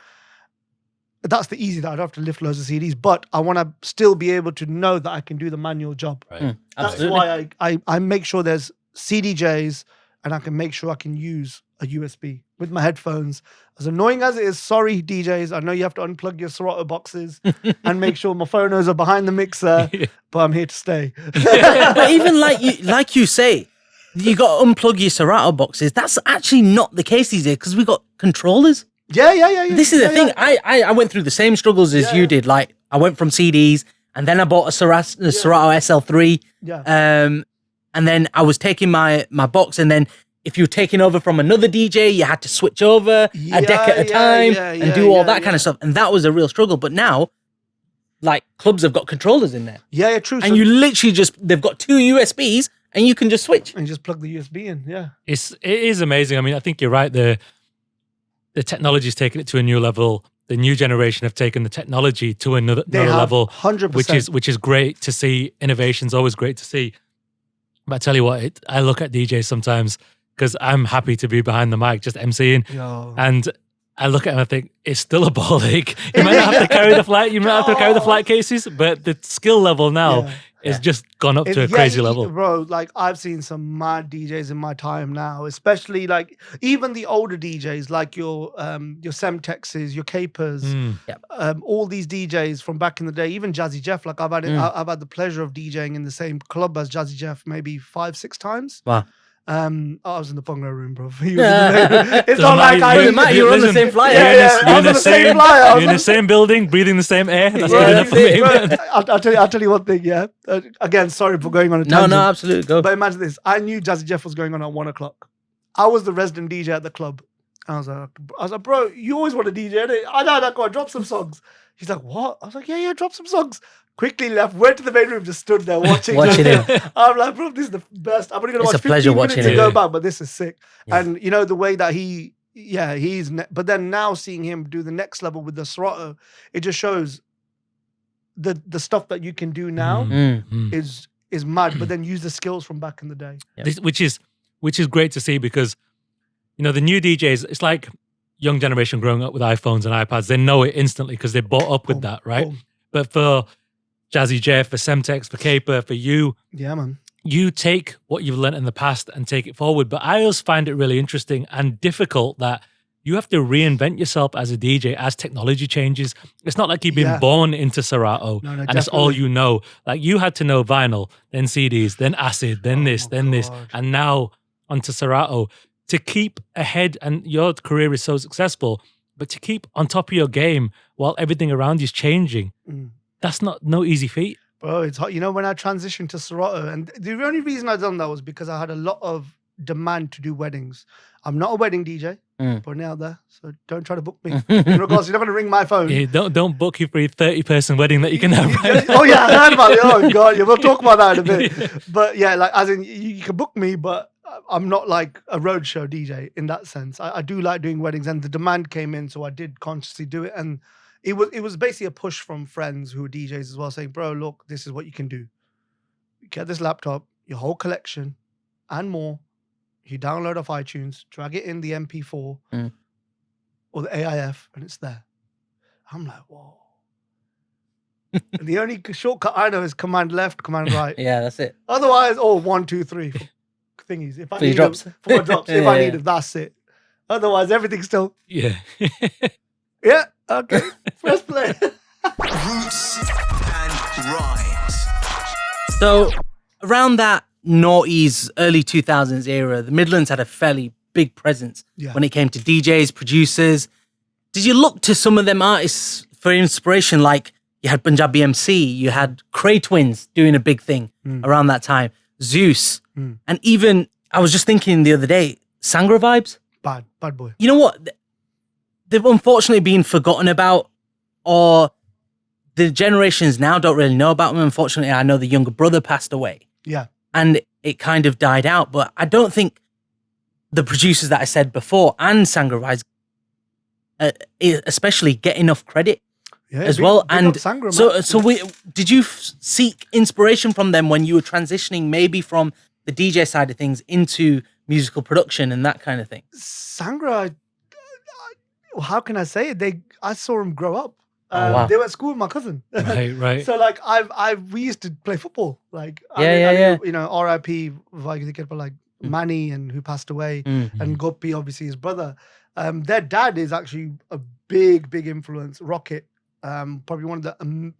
That's the easy that I don't have to lift loads of CDs, but I want to still be able to know that I can do the manual job. Right. That's why I make sure there's CDJs and I can make sure I can use a USB with my headphones. As annoying as it is, sorry DJs, I know you have to unplug your Serato boxes and make sure my phonos are behind the mixer, but I'm here to stay. But even like you say, you got to unplug your Serato boxes. That's actually not the case these days because we got controllers. Yeah. This is the thing. I went through the same struggles as you did. Like I went from CDs and then I bought a Serato SL3. Yeah. And then I was taking my box, and then if you were taking over from another DJ, you had to switch over a deck at a time and do all that kind of stuff. And that was a real struggle. But now, like clubs have got controllers in there. Yeah, true. And you literally they've got two USBs and you can just switch. And just plug the USB in, It is amazing. I mean, I think you're right. The technology's taken it to a new level. The new generation have taken the technology to another level. 100%. Which is great to see. Innovation's always great to see. But I tell you what, I look at DJs sometimes because I'm happy to be behind the mic, just emceeing. And I look at him and I think, it's still a ball ache. You might not have to carry the flight, you might have to carry the flight cases, but the skill level now It's just gone up to a crazy level. Bro, like I've seen some mad DJs in my time now, especially like even the older DJs, like your Semtexes, your Capers, all these DJs from back in the day, even Jazzy Jeff. Like I've had the pleasure of DJing in the same club as Jazzy Jeff maybe 5-6 times. Wow. I was in the Pongo room, bro. It's not like you're on the same flyer. You're in the same flyer. You're in the same building, breathing the same air. That's good enough for me. I'll tell you one thing. Yeah. Again, sorry for going on a tangent. No, absolutely. Go. But imagine this. I knew Jazzy Jeff was going on at 1 o'clock. I was the resident DJ at the club. I was like, bro, you always want to DJ, innit? I know, I got to drop some songs. He's like, what? I was like, yeah, drop some songs. Quickly left, went to the main room, just stood there watching it. I'm like, bro, this is the best. I'm only going to watch 15 minutes to go back, but this is sick. Yeah. And you know, the way that but then now seeing him do the next level with the Serato, it just shows the stuff that you can do now is mad, but then use the skills from back in the day. Yeah. Which is great to see because, you know, the new DJs, it's like young generation growing up with iPhones and iPads. They know it instantly because they brought up with that, right? But for Jazzy Jeff, for Semtex, for Caper, for you. Yeah, man. You take what you've learned in the past and take it forward. But I always find it really interesting and difficult that you have to reinvent yourself as a DJ as technology changes. It's not like you've been born into Serato and it's all you know. Like you had to know vinyl, then CDs, then acid, then this, and now onto Serato. To keep ahead, and your career is so successful, but to keep on top of your game while everything around you is changing. That's no easy feat. Bro, it's hot. You know, when I transitioned to Serato, and the only reason I done that was because I had a lot of demand to do weddings. I'm not a wedding DJ, putting it out there, so don't try to book me. In regards, you're not going to ring my phone. Yeah, don't book you for a 30-person wedding that you can have. Right? Oh yeah, I heard about it. Oh God, yeah, we'll talk about that in a bit. But yeah, like as in you can book me, but I'm not like a roadshow DJ in that sense. I do like doing weddings, and the demand came in, so I did consciously do it. And it was basically a push from friends who are DJs as well, saying, bro, look, this is what you can do. You get this laptop, your whole collection, and more. You download off iTunes, drag it in the MP4 or the AIF, and it's there. I'm like, whoa. And the only shortcut I know is command left, command right. Yeah, that's it. Otherwise, 1, 2, 3 thingies. If I need drops. Them, for my drops. If I need them, that's it. Otherwise, everything's still. Yeah. Yeah. Okay. Press play. Roots and Rhymes. So around that noughties, early 2000s era, the Midlands had a fairly big presence when it came to DJs, producers. Did you look to some of them artists for inspiration? Like you had Punjabi MC, you had Cray Twins doing a big thing around that time, Zeus, and even, I was just thinking the other day, Sangra Vibes. Bad boy. You know what? They've unfortunately been forgotten about, or the generations now don't really know about them. Unfortunately, I know the younger brother passed away. Yeah. And it kind of died out. But I don't think the producers that I said before and Sangra Vibes especially get enough credit as well. And Sangra, did you seek inspiration from them when you were transitioning maybe from the DJ side of things into musical production and that kind of thing? Sangra, how can I say it? I saw him grow up. Wow. They were at school with my cousin. Right. So like we used to play football. Like yeah. You know, R.I.P. like Manny and who passed away, and Gopi, obviously his brother. Their dad is actually a big influence. Rocket, probably one of the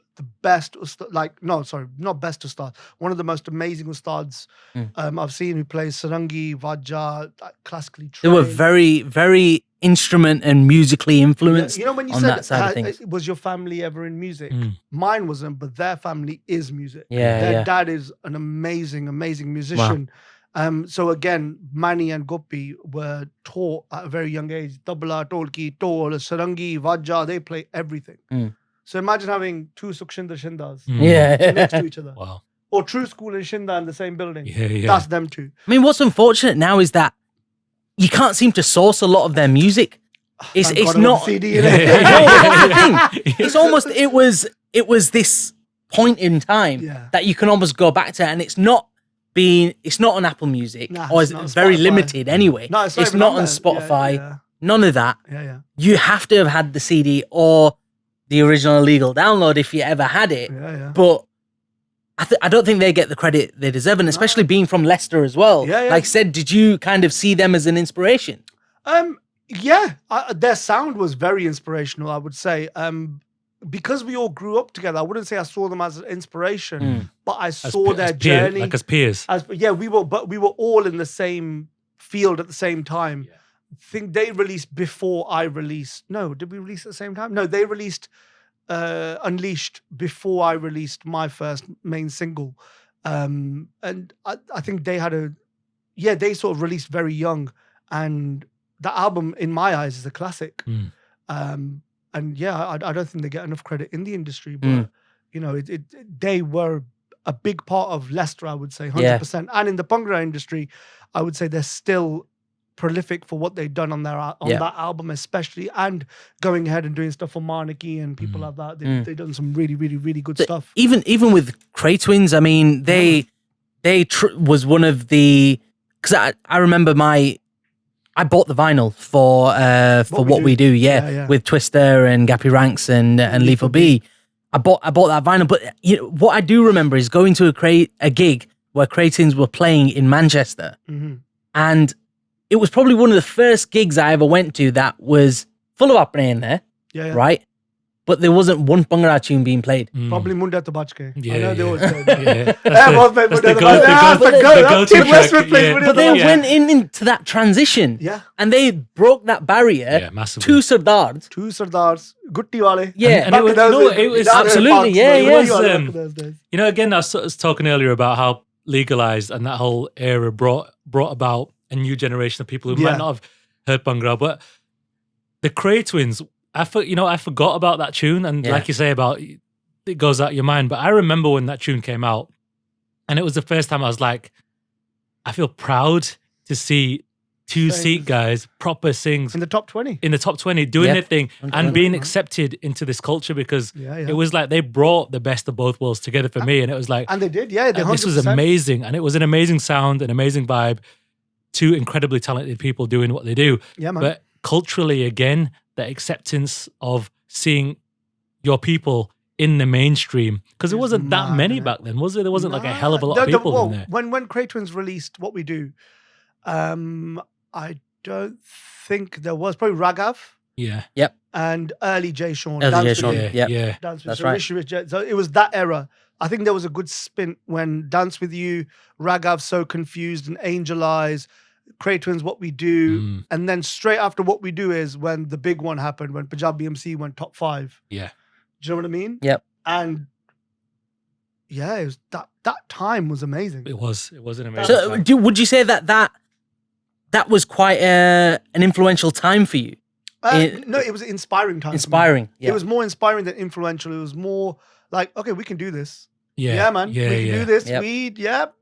best, not best ustads. One of the most amazing ustads I've seen, who plays sarangi, vajja, classically trained. They were very, very instrument and musically influenced. You know, when you said, was your family ever in music? Mine wasn't, but their family is music. Their dad is an amazing musician. Wow. So again, Mani and Gopi were taught at a very young age. Tabla, Tolki, Tol, Sarangi, Vajja, they play everything. So imagine having two Sukhshinder Shindas next to each other. Wow. Or True School and Shinda in the same building. Yeah. That's them two. I mean, what's unfortunate now is that you can't seem to source a lot of their music. It's not CD. That's the thing. It's almost it was this point in time that you can almost go back to, and it's not on Apple Music, or it's very limited anyway. No, it's not on Spotify. Yeah. None of that. Yeah. You have to have had the CD or the original legal download if you ever had it. Yeah. But I don't think they get the credit they deserve, and especially being from Leicester as well. Yeah. Like I said, did you kind of see them as an inspiration? Their sound was very inspirational, I would say. Because we all grew up together, I wouldn't say I saw them as an inspiration, but I saw their journey. Like as peers. We were all in the same field at the same time. Yeah. I think they released before I released. No, did we release at the same time? No, they released Unleashed before I released my first main single. And I think they had they sort of released very young. And the album, in my eyes, is a classic. And I don't think they get enough credit in the industry, but they were a big part of Leicester, I would say, 100%. Yeah. And in the Bhangra industry, I would say they're still prolific for what they've done on that album, especially, and going ahead and doing stuff for Marniki and people like that. They've done some really, really, really good stuff. Even with Cray Twins, I mean, they was one of the, because I remember I bought the vinyl for what we do, with Twister and Gappy Ranks and Lethal B. I bought that vinyl, but what I do remember is going to a gig where Cray Twins were playing in Manchester, and it was probably one of the first gigs I ever went to that was full of Apne in there, right? But there wasn't one Bhangra tune being played. Probably Munda to Bachke. I know they always go. But they went into that transition. Yeah. And they broke that barrier. Yeah, massively. Two Sardars, Gutti Wale. Yeah. And it was absolutely, Again, I was talking earlier about how legalized and that whole era brought about a new generation of people who might not have heard Bhangra. But the Cray Twins, I forgot about that tune, and like you say about it goes out your mind. But I remember when that tune came out, and it was the first time I was like, I feel proud to see two Sikh guys proper sings in the top 20, doing their thing and being accepted into this culture, because it was like they brought the best of both worlds together for me, and it was like, and they did, this was amazing, and it was an amazing sound, an amazing vibe, two incredibly talented people doing what they do, but culturally again. The acceptance of seeing your people in the mainstream, because there wasn't that many back then, was there? There wasn't like a hell of a lot of people in there. When Cray Twins released What We Do, I don't think there was, probably Raghav. Yeah. Yep. And early Jay Sean. That's right. So it was that era. I think there was a good spin when Dance With You, Raghav, So Confused, and Angel Eyes, Cray Twins, What We Do, and then straight after What We Do is when the big one happened, when Punjabi MC went top 5. Yeah. Do you know what I mean? Yep. And it was that time was amazing. It was an amazing time. Would you say that was quite an influential time for you? No, it was an inspiring time. Inspiring. Yeah. It was more inspiring than influential. It was more like, okay, we can do this. Yeah, man. Yeah, we can do this. Yep.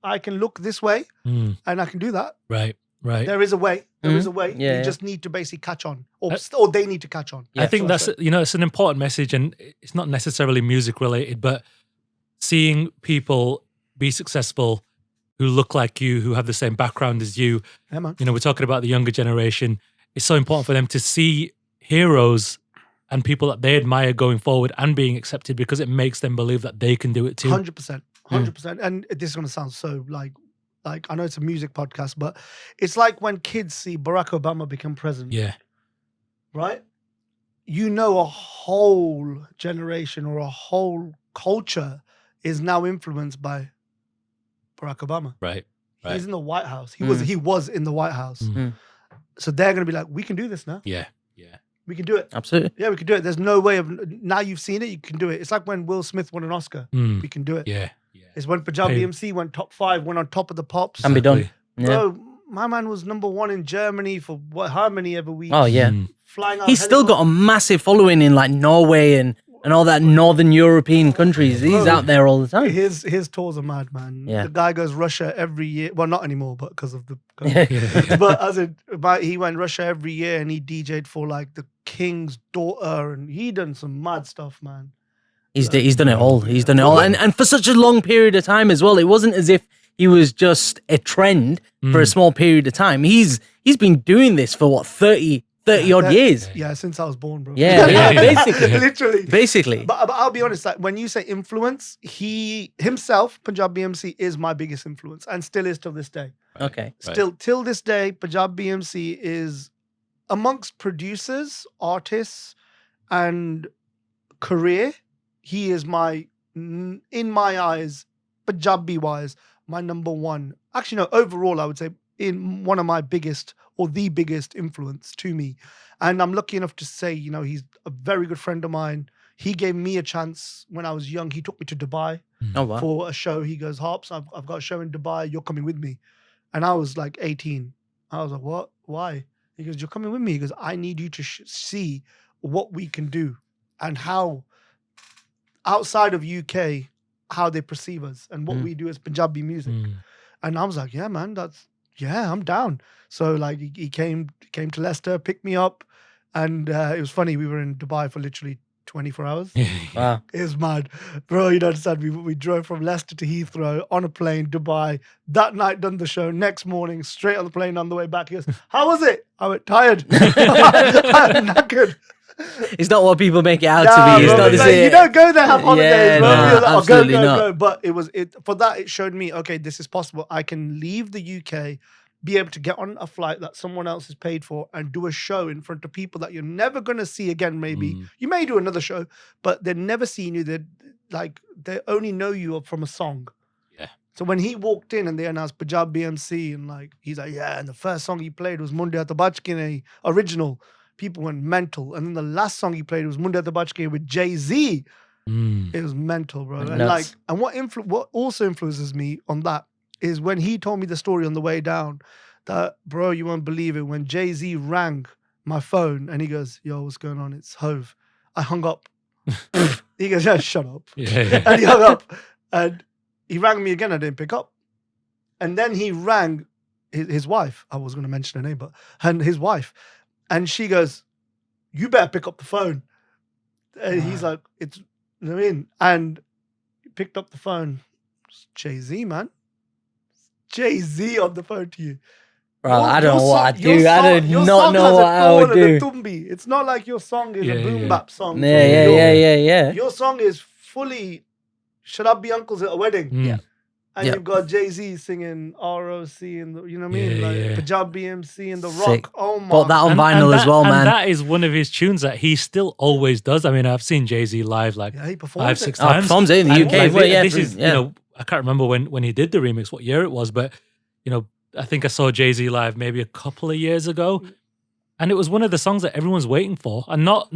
I can look this way and I can do that. Right. There is a way. There is a way. Yeah, you just need to basically catch on, or they need to catch on. I think that's it's an important message, and it's not necessarily music related, but seeing people be successful who look like you, who have the same background as you. Yeah, man. We're talking about the younger generation. It's so important for them to see heroes and people that they admire going forward and being accepted, because it makes them believe that they can do it too. 100%. And this is going to sound so like I know it's a music podcast, but it's like when kids see Barack Obama become president. Yeah. Right? A whole generation or a whole culture is now influenced by Barack Obama. Right. He's in the White House. He was in the White House. So they're going to be like, we can do this now. Yeah. We can do it. Absolutely. Yeah, we can do it. There's no way of, now you've seen it, you can do it. It's like when Will Smith won an Oscar. We can do it. Yeah. It's when Punjabi MC went top 5, went on top of the pops. Can be done. Yeah. Bro, my man was number 1 in Germany for how many ever weeks? Oh, yeah. Flying out. He's still got a massive following in like Norway and all that Northern European countries. He's out there all the time. His tours are mad, man. Yeah. The guy goes Russia every year. Well, not anymore, but because of the... But he went Russia every year, and he DJ'd for like the king's daughter, and he done some mad stuff, man. He's done it all. He's done it all. And for such a long period of time as well. It wasn't as if he was just a trend for a small period of time. He's been doing this for 30 30 odd years. Yeah, since I was born, bro. Yeah, basically. Literally. Basically. But I'll be honest, like when you say influence, he himself, Punjabi MC, is my biggest influence and still is till this day. Okay. Still, till this day, Punjabi MC is amongst producers, artists, and career. He is in my eyes, Punjabi-wise, my number one. Actually, no, overall, I would say in one of my biggest or the biggest influence to me. And I'm lucky enough to say, he's a very good friend of mine. He gave me a chance when I was young. He took me to Dubai for a show. He goes, Harpz, I've got a show in Dubai. You're coming with me. And I was like 18. I was like, what? Why? He goes, you're coming with me. He goes, I need you to see what we can do and how outside of UK, how they perceive us and what we do as Punjabi music. And I was like, yeah, man, I'm down. So like he came to Leicester, picked me up, and it was funny. We were in Dubai for literally 24 hours. Wow. It was mad. Bro, you don't understand. We drove from Leicester to Heathrow on a plane, Dubai. That night done the show. Next morning, straight on the plane on the way back. He goes, how was it? I went, tired. I'm knackered. It's not what people make it out to be. It's not the same. You don't go there, have holidays, bro. No, absolutely not. Go. But it showed me, okay, this is possible. I can leave the UK, be able to get on a flight that someone else has paid for and do a show in front of people that you're never going to see again, maybe. You may do another show, but they've never seen you. They only know you from a song. Yeah. So when he walked in and they announced Punjabi MC and he's like, yeah, and the first song he played was Munde Haath Bachke original. People went mental. And then the last song he played was Munde Haath Bachke with Jay-Z. It was mental, bro. And what also influences me on that is when he told me the story on the way down that, bro, you won't believe it. When Jay-Z rang my phone and he goes, yo, what's going on? It's Hove. I hung up. He goes, yeah, shut up. Yeah. And he hung up. And he rang me again. I didn't pick up. And then he rang his wife. I was going to mention her name, and his wife. And she goes, you better pick up the phone. And he's like, you know what I mean? And he picked up the phone. It's Jay-Z, man. Jay-Z on the phone to you. Bro, I don't know what I'd do. I do not know what I would do. It's not like your song is a boom bap song. Yeah. Your song is fully, should I be uncles at a wedding? Yeah. And you've got Jay-Z singing ROC and you know what I mean? Punjabi MC and The Rock. Oh my. Bought that on vinyl as well, man. And that is one of his tunes that he still always does. I mean, I've seen Jay-Z live he 5-6 times. He performs it in the UK. This is, I can't remember when he did the remix, what year it was, but I think I saw Jay-Z live maybe a couple of years ago, and it was one of the songs that everyone's waiting for, and not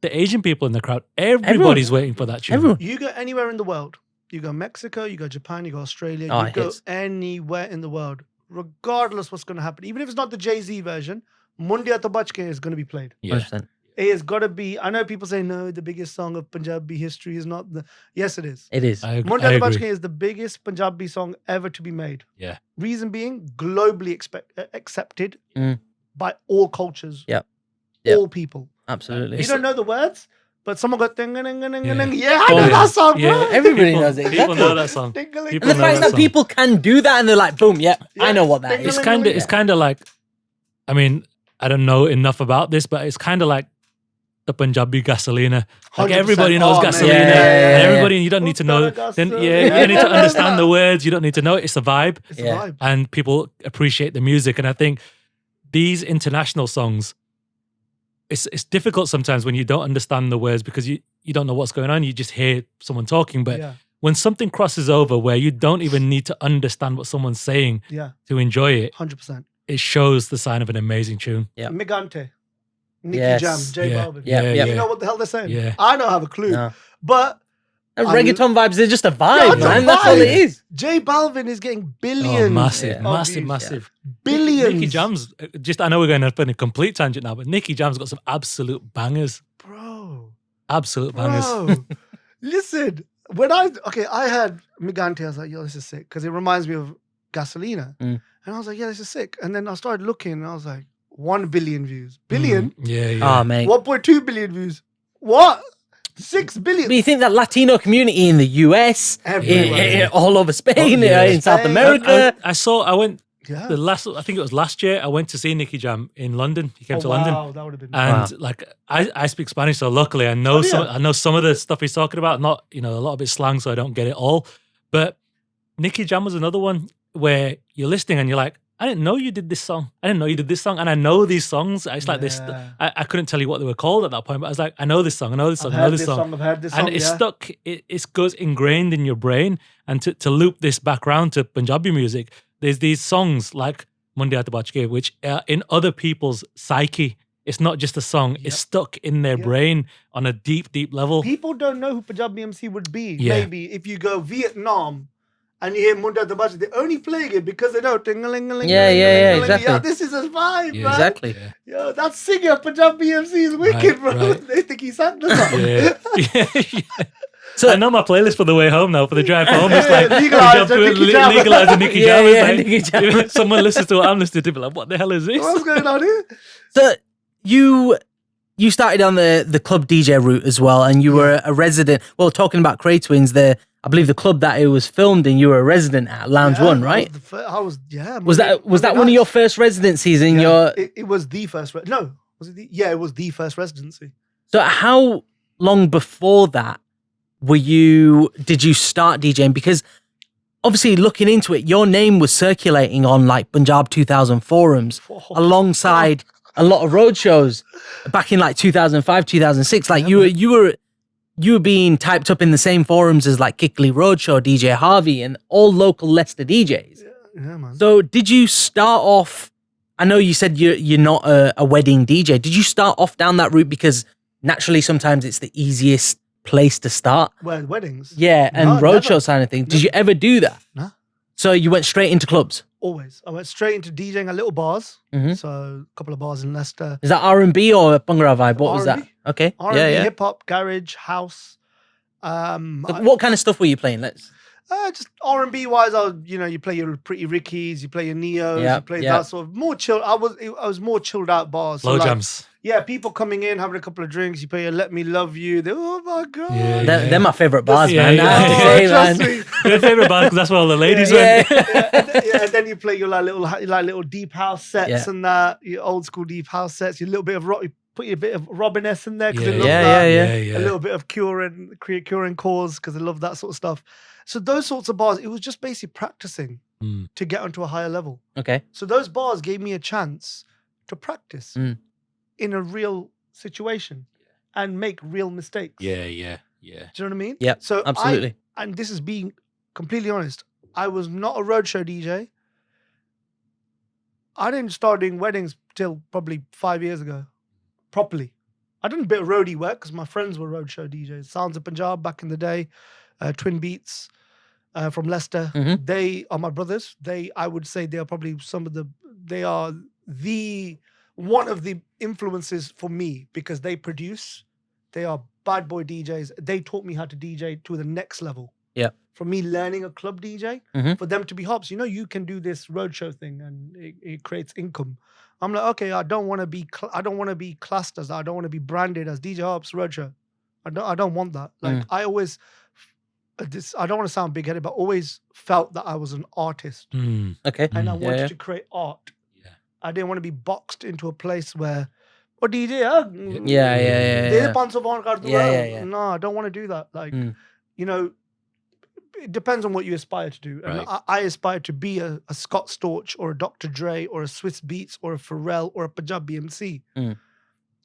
the Asian people in the crowd. Everybody's waiting for that tune. Everyone. You go anywhere in the world. You go Mexico, you go Japan, you go Australia, you go anywhere in the world, regardless what's going to happen. Even if it's not the Jay-Z version, Munde Haath Bachke is going to be played. 100%. It has got to be. I know people say, no, the biggest song of Punjabi history is not the... Yes, it is. It is. Munde Haath Bachke is the biggest Punjabi song ever to be made. Yeah. Reason being, globally accepted by all cultures. Yep. All people. Absolutely. You don't know the words, but someone got ding, ding, ding, ding, ding. Yeah, I know that song, bro. Yeah. Everybody knows it. People know that song. And the fact that people can do that and they're like, boom, I know what that is. It's kind of like, I mean, I don't know enough about this, but it's kind of like the Punjabi gasolina. Like everybody knows gasolina. And everybody, you don't need to know. Then you don't need to understand the words. You don't need to know it. It's a vibe. It's a vibe. And people appreciate the music. And I think these international songs, it's difficult sometimes when you don't understand the words because you don't know what's going on. You just hear someone talking. But when something crosses over where you don't even need to understand what someone's saying to enjoy it, 100%. It shows the sign of an amazing tune. Yeah. Migante, Nicky Jam, J Balvin. You know what the hell they're saying? Yeah. I don't have a clue. But reggaeton vibes, they're just a vibe, man. That's all it is. J Balvin is getting billions. Massive. Billions. Nicky Jam's, I know we're going up in a complete tangent now, but Nicky Jam's got some absolute bangers. Bro. Absolute bangers. Listen, I had Migante, I was like, yo, this is sick. Because it reminds me of Gasolina. And I was like, yeah, this is sick. And then I started looking and I was like, 1 billion views. Billion? Oh, mate. 1.2 billion views. What? 6 billion. But you think that Latino community in the US, all over Spain, in South America. I went Yeah. I think it was last year, I went to see Nicky Jam in London. He came to London. Wow, that would have been. And like I speak Spanish, so luckily I know some of the stuff he's talking about. Not a lot of it's slang, so I don't get it all. But Nicky Jam was another one where you're listening and you're like, I didn't know you did this song. I didn't know you did this song, and I know these songs. It's like this. I couldn't tell you what they were called at that point, but I was like, I know this song. I know this song. I know this song. I've heard this song. And it's stuck. It goes ingrained in your brain. And to loop this back round to Punjabi music, there's these songs like Monday Aata Bach Ke, which are in other people's psyche. It's not just a song. It's stuck in their brain on a deep, deep level. People don't know who Punjabi MC would be. Maybe if you go Vietnam and you hear Monday Aata Bach, they're only playing it because they know ting-a-ling-a-ling. Exactly. Yeah, this is a vibe, man. Exactly. Yo, that singer Punjabi MC is wicked, bro. Right. They think he sang the song. So I know my playlist for the way home now, for the drive home. It's like legalize the Nicky Jam. Nicky Jam. Someone listens to what I'm listening to, be like, what the hell is this? What's going on here? So you started on the club DJ route as well, and you were a resident. Well, talking about Cray Twins, I believe the club that it was filmed in, you were a resident at Lounge One, right? Was that one of your first residencies in your? It was the first. No, was it? It was the first residency. So how long before that did you start DJing? Because obviously, looking into it, your name was circulating on like Punjab 2000 forums alongside a lot of road shows back in like 2005, 2006. Like you were being typed up in the same forums as like Kickley Roadshow, DJ Harvey, and all local Leicester DJs. Yeah, man. So did you start off? I know you said you're not a wedding DJ. Did you start off down that route because naturally sometimes it's the easiest place to start? Well, weddings. Yeah, and roadshow kind of thing. Did you ever do that? No. So you went straight into clubs? Always. I went straight into DJing at little bars. Mm-hmm. So a couple of bars in Leicester. Is that R&B or Bhangra vibe? What was that? Okay. R&B, hip hop, garage, house. What kind of stuff were you playing? Just R&B wise, you play your Pretty Rickies, you play your Neos, you play that sort of more chill. I was more chilled out bars. Low jams. Yeah, people coming in, having a couple of drinks, you play your Let Me Love You. Oh my God. They're my favourite bars, man. Trust me. Your favourite bars because that's where all the ladies went. And then you play your little deep house sets and that, your old school deep house sets, your little bit of rock. Put your bit of Robin S in there because they love that. A little bit of Cure and Cause because they love that sort of stuff. So those sorts of bars, it was just basically practicing to get onto a higher level. Okay. So those bars gave me a chance to practice in a real situation and make real mistakes. Yeah. Do you know what I mean? Yeah, so absolutely. And this is being completely honest, I was not a roadshow DJ. I didn't start doing weddings till probably 5 years ago. Properly. I done a bit of roadie work because my friends were roadshow DJs. Sounds of Punjab back in the day, Twin Beats from Leicester. Mm-hmm. They are my brothers. I would say they are probably one of the influences for me because they produce. They are bad boy DJs. They taught me how to DJ to the next level. Yeah. For me learning a club DJ, for them to be Harpz, you can do this roadshow thing and it creates income. I'm like, okay, I don't want to be classed as that. I don't want to be branded as DJ Harpz Roadshow. I don't want that. Like I always, I don't want to sound big-headed, but always felt that I was an artist. Okay. And I wanted to create art. Yeah. I didn't want to be boxed into a place where, DJ, No, I don't want to do that. Like, it depends on what you aspire to do. And I aspire to be a Scott Storch or a Dr. Dre or a Swiss Beats or a Pharrell or a Punjabi MC.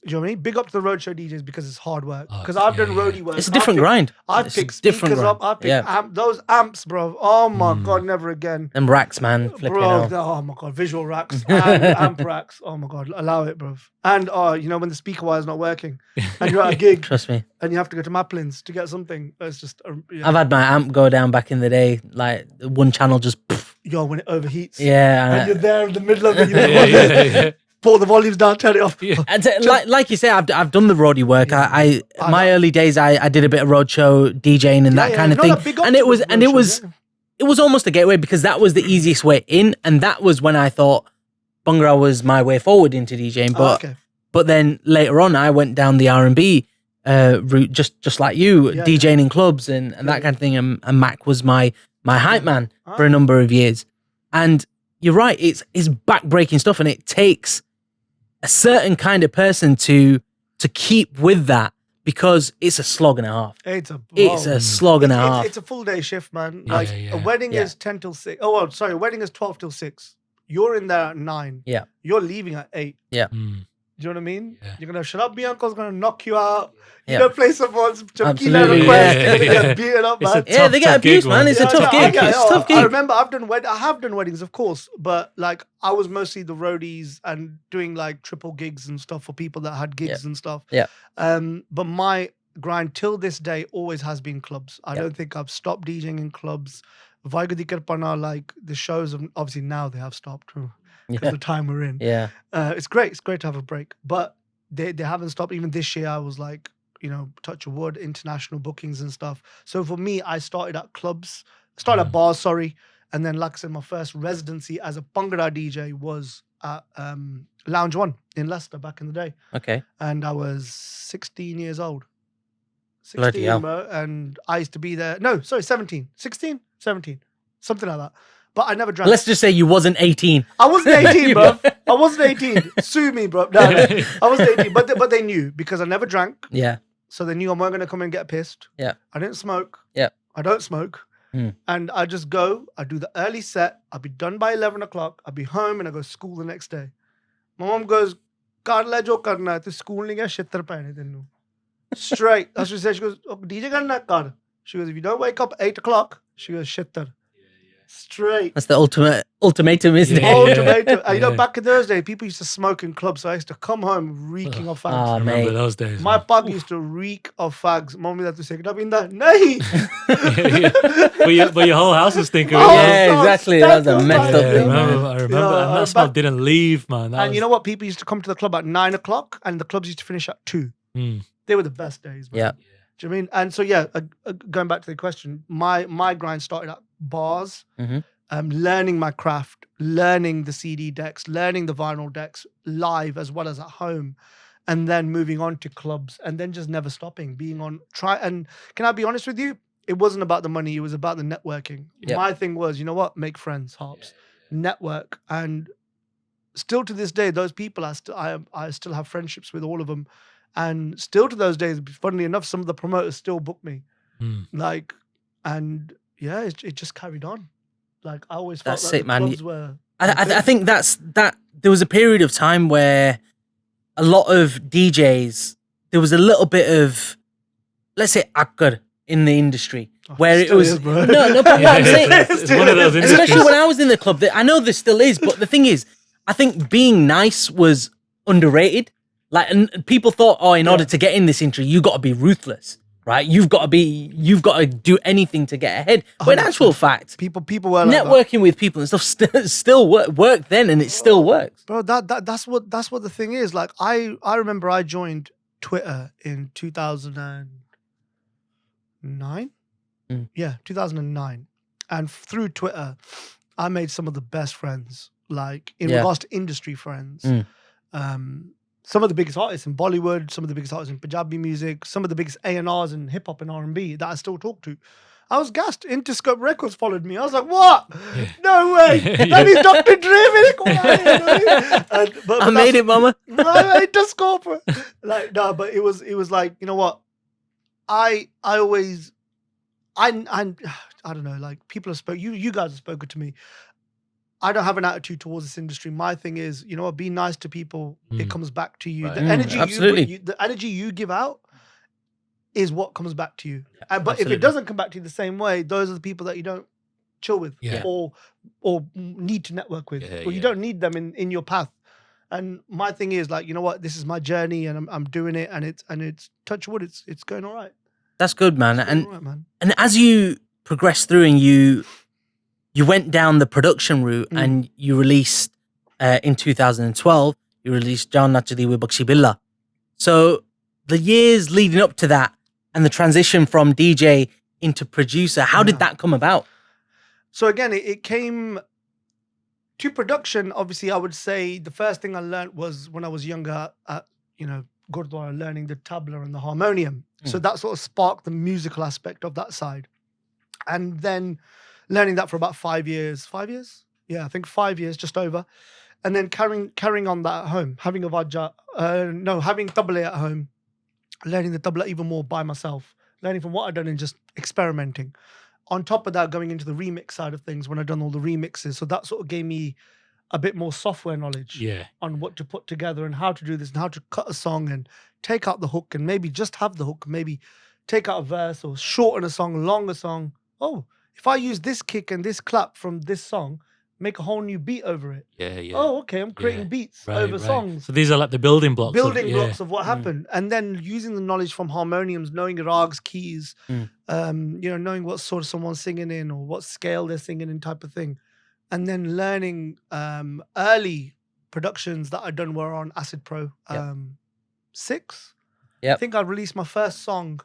Do you know what I mean? Big up to the roadshow DJs because it's hard work. Because I've done roadie work. It's a different grind. I pick speakers up. I pick those amps, bro. Oh my God, never again. Them racks, man. Flipping out. Oh my God, visual racks and amp racks. Oh my God, allow it, bro. And when the speaker wire is not working and you're at a gig. Trust me. And you have to go to Maplin's to get something. It's just. I've had my amp go down back in the day. Like one channel just. When it overheats. Yeah. And you're there in the middle of it. Pull the volumes down, turn it off. And like you say, I've done the roadie work. My early days, I did a bit of roadshow DJing and that kind of thing. And it was almost a gateway because that was the easiest way in, and that was when I thought Bhangra was my way forward into DJing. But then later on, I went down the R&B route, just like you, DJing in clubs and that kind of thing. And Mac was my hype man for a number of years. And you're right. It's backbreaking stuff, and it takes a certain kind of person to keep with that, because it's a slog and a half. It's a slog and a half. It's a full day shift, man. Like a wedding is 10 till 6. Oh, well, sorry, a wedding is 12 till 6. You're in there at 9. Yeah. You're leaving at 8. Yeah. Do you know what I mean? Yeah. You're gonna shut up, my uncle's gonna knock you out. You don't play someone's Chamkila request. You're gonna get beaten up, man. Yeah, they get abused, man. It's a tough gig. It's a tough gig. I remember I have done weddings, of course, but like I was mostly the roadies and doing like triple gigs and stuff for people that had gigs and stuff. Yeah. But my grind till this day always has been clubs. I don't think I've stopped DJing in clubs. Vaigudi Kirpana, like the shows of, obviously now they have stopped because of the time we're in. Yeah. It's great. It's great to have a break. But they haven't stopped. Even this year I was like, touch of wood, international bookings and stuff. So for me, I started at clubs, at bars, sorry. And then like I said, my first residency as a Bhangra DJ was at Lounge 1 in Leicester back in the day. Okay. And I was 16 years old. 16, and I used to be there. No, sorry, 17. 16? 17. Something like that. But I never drank. Let's just say you wasn't 18. I wasn't 18, bro. I wasn't 18. Sue me, bro. No, I wasn't 18. But they knew because I never drank. Yeah. So they knew I weren't going to come and get pissed. Yeah. I didn't smoke. Yeah. I don't smoke. And I just go, I do the early set. I'll be done by 11 o'clock. I'll be home and I go to school the next day. My mom goes, "Kar le jo karna hai, tu school nahi gaya, shittar pehne tenu." Straight. That's what she said. She goes, "Oh, DJ karna hai kar." She goes, "If you don't wake up 8 o'clock," she goes, "shittar." Straight. That's the ultimatum, isn't it? Ultimatum. And, back in those days, people used to smoke in clubs, so I used to come home reeking of fags. I remember those days. My pug used to reek of fags. Mommy had to say, "Get up in there." Nahi. But your whole house was stinking. Yeah, exactly. That was a messed up thing. I remember. And that smell didn't leave, man. And you know what? People used to come to the club at 9 o'clock, and the clubs used to finish at 2. They were the best days, man. Yeah. Do you know what I mean? And so, going back to the question, my grind started at bars, learning my craft, learning the CD decks, learning the vinyl decks live as well as at home, and then moving on to clubs, and then just never stopping, and can I be honest with you? It wasn't about the money, it was about the networking. Yep. My thing was, you know what? Make friends, Harpz. Network. And still to this day, those people, I still have friendships with all of them. And still to those days, funnily enough, some of the promoters still book me. It just carried on. Like I always felt that's like it, man. Clubs were I think that there was a period of time where a lot of DJs, there was a little bit of, let's say, akkar in the industry. Where it was no, but I'm saying, it's one of those industries. Especially when I was in the club, I know there still is, but the thing is, I think being nice was underrated. Like, and people thought, in order to get in this industry, you got to be ruthless, right? You've got to do anything to get ahead. But in actual fact, people were like networking with people and stuff still worked then, and it still works, bro. That's what the thing is. Like, I remember I joined Twitter in 2009. Yeah, 2009, and through Twitter, I made some of the best friends. Like in regards to industry friends. Some of the biggest artists in Bollywood, some of the biggest artists in Punjabi music, some of the biggest A&Rs in hip hop and R&B that I still talk to. I was gassed. Interscope Records followed me. I was like, "What? No way! That is Dr. Dre." I made it, mama. Interscope. But it was like, you know what? I don't know. Like people have spoken. You guys have spoken to me. I don't have an attitude towards this industry. My thing is, you know what, be nice to people. It comes back to you. Right. The energy the energy you give out is what comes back to you. But if it doesn't come back to you the same way, those are the people that you don't chill with or need to network with. Or you don't need them in your path. And my thing is, like, you know what, this is my journey and I'm doing it, and it's touch wood, it's going all right. That's good, man. And as you progress through and you went down the production route and you released, in 2012, you released Jaan Nachdi with Bakshi Billah. So the years leading up to that and the transition from DJ into producer, how did that come about? So again, it came to production. Obviously, I would say the first thing I learned was when I was younger at, Gurdwara, learning the tabla and the harmonium. So that sort of sparked the musical aspect of that side. And then learning that for about 5 years. 5 years? I think 5 years, just over. And then carrying on that at home, having a vajja, having tabla at home, learning the tabla even more by myself, learning from what I'd done and just experimenting. On top of that, going into the remix side of things when I'd done all the remixes. So that sort of gave me a bit more software knowledge on what to put together and how to do this and how to cut a song and take out the hook and maybe just have the hook, maybe take out a verse or shorten a song, long a song. Oh, if I use this kick and this clap from this song, make a whole new beat over it. Oh, okay, I'm creating beats over songs. So these are like the building blocks. Blocks of what happened. And then using the knowledge from harmoniums, knowing rags, keys, knowing what sort of someone's singing in or what scale they're singing in type of thing. And then learning early productions that I'd done were on Acid Pro 6. I think I released my first song,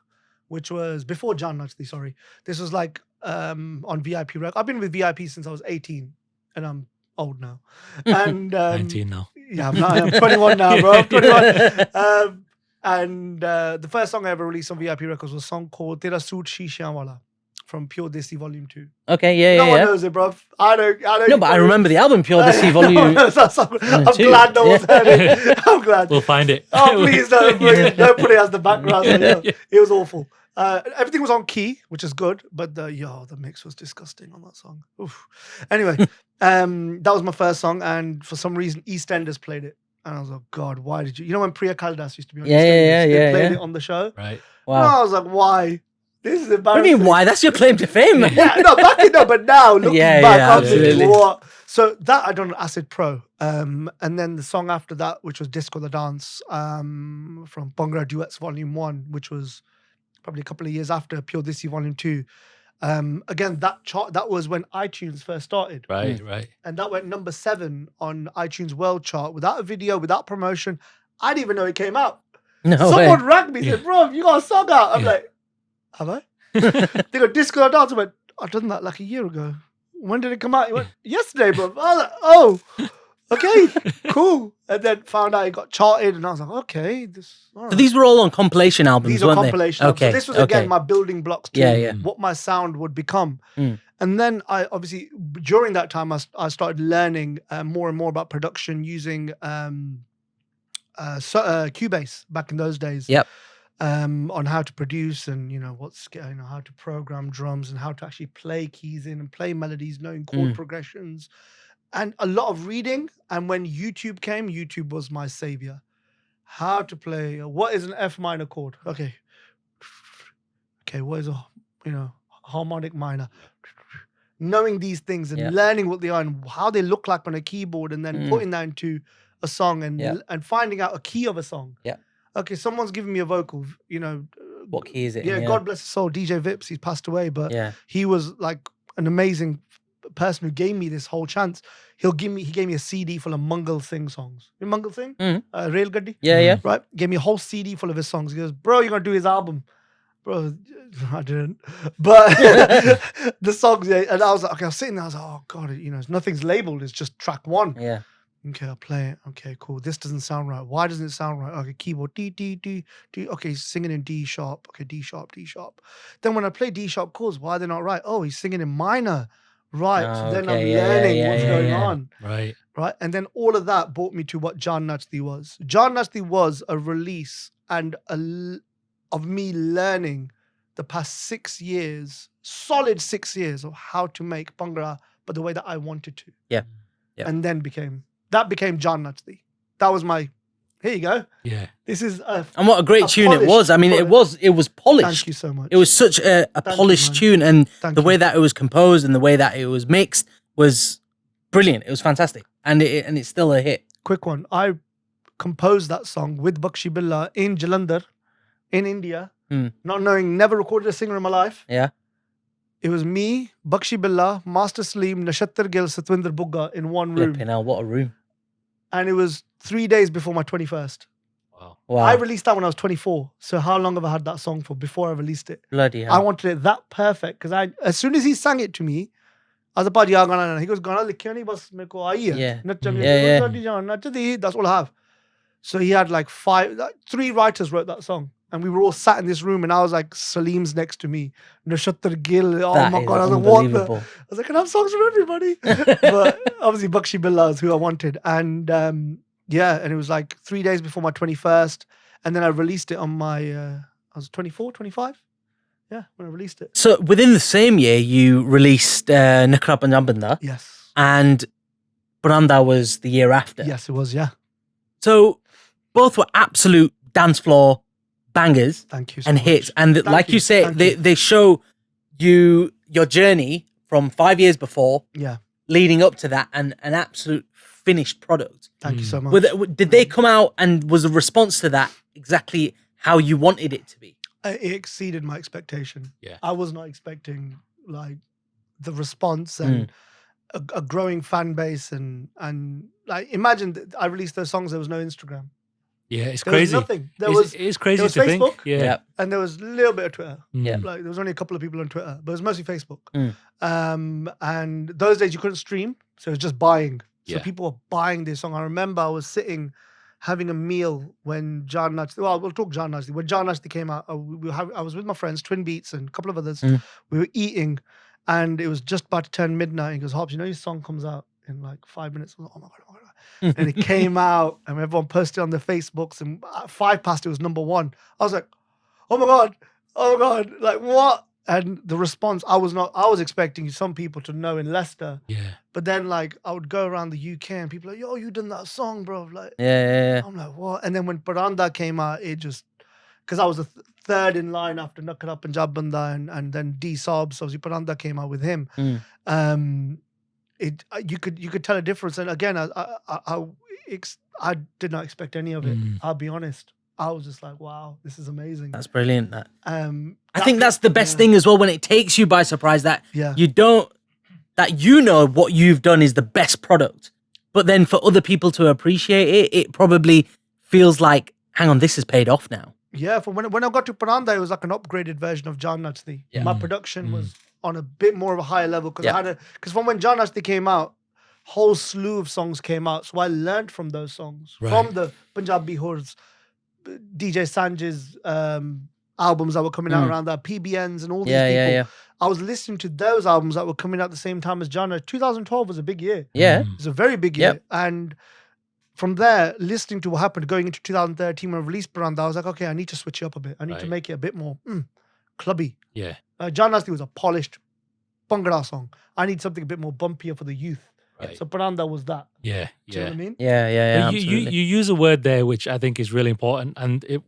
which was before John, actually, sorry. This was like on VIP Records. I've been with VIP since I was 18. And I'm old now. And 19 now. Yeah, I'm 21 now, bro. I'm 21. And the first song I ever released on VIP Records was a song called Tera Suit Shishiyan Wala from Pure Desi Volume 2. Okay, no one knows it, bro. I don't. No, but I remember the album Pure Desi Volume. I'm glad no one's heard it. I'm glad. We'll find it. Oh, please don't put it as the background. It was awful. Everything was on key, which is good, but the mix was disgusting on that song. Oof. Anyway, that was my first song, and for some reason, EastEnders played it. And I was like, God, why did you? You know when Priya Kaldas used to be on EastEnders? They played it on the show. Right. Wow. And I was like, why? This is embarrassing. What do you mean, why? That's your claim to fame. But now, looking back, I'm thinking, what? So that I done Acid Pro. And then the song after that, which was Disco the Dance, from Bhangra Duets Volume 1, which was probably a couple of years after Pure Desi Volume 2. Again, that was when iTunes first started. Right. And that went number 7 on iTunes World Chart without a video, without promotion. I didn't even know it came out. Someone rang me and said, bro, you got a song out. I'm like, have I? They go, Disco the Dance. I went, I've done that like a year ago. When did it come out? He went, yesterday, bro. I was like, oh, okay, cool. And then found out it got charted, and I was like, okay. So these were all on compilation albums, These are compilation albums. Okay. So this was, again, my building blocks to what my sound would become. And then I, obviously, during that time, I started learning more and more about production using Cubase back in those days. On how to produce and how to program drums and how to actually play keys in and play melodies, knowing chord progressions, and a lot of reading. And when YouTube came, YouTube was my savior. How to play? What is an F minor chord? Okay, what is a harmonic minor? Knowing these things and learning what they are and how they look like on a keyboard, and then putting that into a song and finding out a key of a song. Okay, someone's giving me a vocal, what key is it? Yeah, God bless his soul, DJ Vips, he's passed away, but he was like an amazing person who gave me this whole chance. He gave me a CD full of Mangal Singh songs. You know Mangal Singh? Rail Gaddi? Yeah. Right? Gave me a whole CD full of his songs. He goes, bro, you're going to do his album. Bro, I didn't. But the songs, and I was like, okay, I was sitting there, I was like, oh God, nothing's labeled, it's just track 1. Yeah. Okay, I'll play it. Okay, cool. This doesn't sound right. Why doesn't it sound right? Okay, keyboard D, D, D, D. Okay, he's singing in D sharp. Okay, D sharp, D sharp. Then when I play D sharp chords, why are they not right? Oh, he's singing in minor. Right. So then I'm learning what's going on. Right. And then all of that brought me to what Jaan Nachdi was. Jaan Nachdi was a release of me learning the past 6 years, solid 6 years of how to make Bhangra, but the way that I wanted to. Yeah. And then became Jaan Nachdi. That was my, here you go. Yeah. This is and what a great tune it was. I mean, it was polished. Thank you so much. It was such a polished tune, and the way that it was composed and the way that it was mixed was brilliant. It was fantastic. And it's still a hit. Quick one. I composed that song with Bakshi Billah in Jalandhar, in India, not knowing, never recorded a singer in my life. Yeah. It was me, Bakshi Billah, Master Saleem, Nashattar Gill, Satwinder Bugga in one room. Flipping hell, what a room. And it was 3 days before my 21st. Wow. I released that when I was 24. So how long have I had that song for before I released it? Bloody hell. I wanted it that perfect because as soon as he sang it to me, I was like, he goes, Gana likhya nahi, bas mere ko aayi hai. Yeah. That's all I have. So he had like 3 writers wrote that song. And we were all sat in this room, and I was like, Salim's next to me. Shorturl. Oh my God. I was like, what the? I was like, can I have songs from everybody? But obviously, Bakshi Billah is who I wanted. And and it was like 3 days before my 21st. And then I released it on my, I was 24, 25. Yeah, when I released it. So within the same year, you released Nakra Punjabanda. Yes. And Branda was the year after. Yes, it was, yeah. So both were absolute dance floor bangers. Thank you so and much. hits. And like you say, they show you your journey from 5 years before, leading up to that, and an absolute finished product. Thank you so much. Did they come out, and was the response to that exactly how you wanted it to be? It exceeded my expectation. Yeah. I was not expecting like the response and a growing fan base and like imagine that I released those songs, there was no Instagram. Yeah, it's there crazy. Was nothing. It's crazy there was to Facebook, think. Yeah. And there was a little bit of Twitter. Yeah. Like there was only a couple of people on Twitter, but it was mostly Facebook. And those days you couldn't stream, so it was just buying. So people were buying this song. I remember I was sitting having a meal when John Nachdi, well, we'll talk John Nachdi. When John Nachdi came out, I was with my friends, Twin Beats and a couple of others. We were eating, and it was just about to turn midnight. He goes, Harpz, you know your song comes out in like 5 minutes. I was like, oh my God, oh my God. And it came out, and everyone posted on their Facebooks, and 5 past it was #1. I was like, oh my God, like what? And the response, I was expecting some people to know in Leicester. Yeah. But then like I would go around the UK and people are like, yo, you done that song, bro. Like, I'm like, what? And then when Branda came out, it just, because I was the third in line after Nakra Punjabanda and then D Sobs, obviously Branda came out with him. You could tell a difference. And again, I did not expect any of it. I'll be honest. I was just like, wow, this is amazing. That's brilliant. I think that's the best thing as well, when it takes you by surprise, that you know what you've done is the best product. But then for other people to appreciate it, it probably feels like, hang on, this has paid off now. Yeah, for when I got to Branda, it was like an upgraded version of John Nachdi. Yeah. My production was on a bit more of a higher level because from when John Nachdi came out, whole slew of songs came out. So I learned from those songs, from the Punjabi hoods, DJ Sanjay's albums that were coming out around that, PBNs and all these people. Yeah. I was listening to those albums that were coming out at the same time as John. 2012 was a big year. Yeah. It was a very big year. And from there, listening to what happened going into 2013 when I released Branda, I was like, okay, I need to switch it up a bit. I need to make it a bit more clubby. Yeah. John Nachdi was a polished Bhangra song. I need something a bit more bumpier for the youth. Right. So Branda was that. Yeah. Do you know what I mean? Yeah. You use a word there which I think is really important. And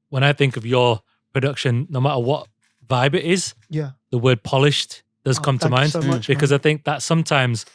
when I think of your production, no matter what vibe it is, the word polished does come to mind. So much, because I think that sometimes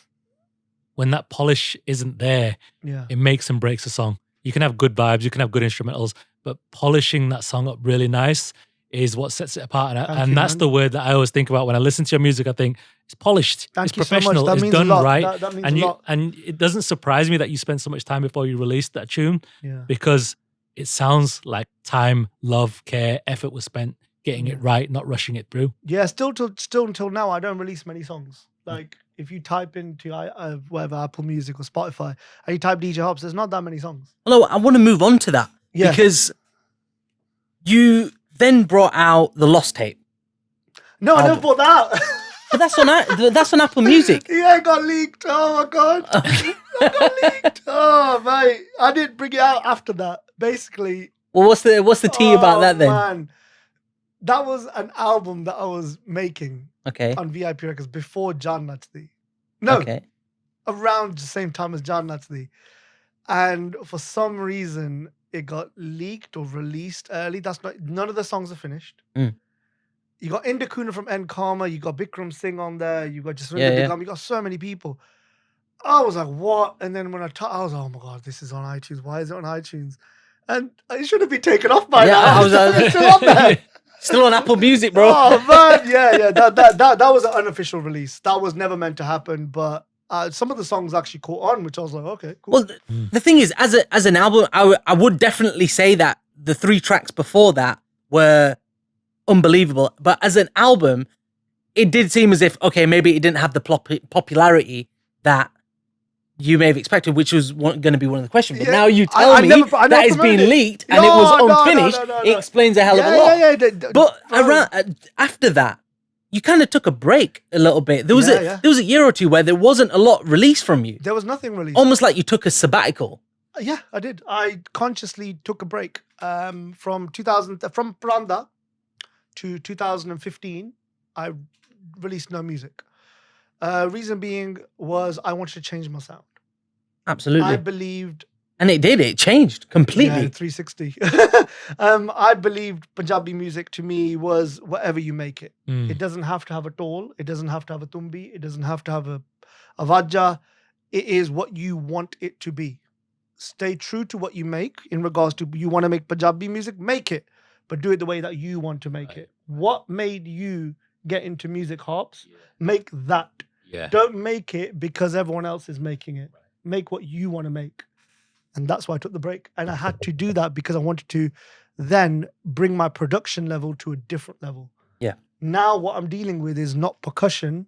when that polish isn't there, it makes and breaks a song. You can have good vibes, you can have good instrumentals, but polishing that song up really nice is what sets it apart. And that's the word that I always think about when I listen to your music. I think it's polished, it's professional, it's done right. That means a lot. And it doesn't surprise me that you spent so much time before you released that tune, because it sounds like time, love, care, effort was spent getting it right, not rushing it through. Yeah, still until now, I don't release many songs. Like if you type into whatever, Apple Music or Spotify, and you type DJ Harpz, there's not that many songs. Well, I want to move on to that because you then brought out the Lost Tape. No, I never brought that out. But that's on Apple Music. Yeah, it got leaked. Oh my God. It got leaked. Oh mate. I didn't bring it out after that. Basically. Well, what's the tea about that then? Man. That was an album that I was making on VIP Records before John Nachdi. No. Around the same time as John Nachdi. And for some reason it got leaked or released early. None of the songs are finished. You got Indakuna from N Karma, you got Bikram Singh on there, you got Jaswinder Bigam, you got so many people. I was like, what? And then when I was like, oh my God, this is on iTunes. Why is it on iTunes? And it should have been taken off by now. I was still on there. Still on Apple Music, bro. Oh man, yeah. That was an unofficial release. That was never meant to happen, but some of the songs actually caught on, which I was like, okay, cool. Well, the thing is, as an album, I would definitely say that the 3 tracks before that were unbelievable. But as an album, it did seem as if, okay, maybe it didn't have the popularity that you may have expected, which was going to be one of the questions. But now you tell me that it's been leaked and it was unfinished. It explains a hell of a lot. But after that, you kind of took a break a little bit. There was a year or two where there wasn't a lot released from you. There was nothing released. Almost like you took a sabbatical. Yeah, I did. I consciously took a break from Pranda to 2015. I released no music. Reason being was I wanted to change my sound. Absolutely. I believed... And it did. It changed completely. Yeah, 360. I believed Punjabi music to me was whatever you make it. It doesn't have to have a tol. It doesn't have to have a tumbi. It doesn't have to have a vajja. It is what you want it to be. Stay true to what you make in regards to you want to make Punjabi music, make it. But do it the way that you want to make it. What made you get into music, Harpz? Make that. Don't make it because everyone else is making it. Make what you want to make. And that's why I took the break. And I had to do that because I wanted to then bring my production level to a different level. Yeah. Now what I'm dealing with is not percussion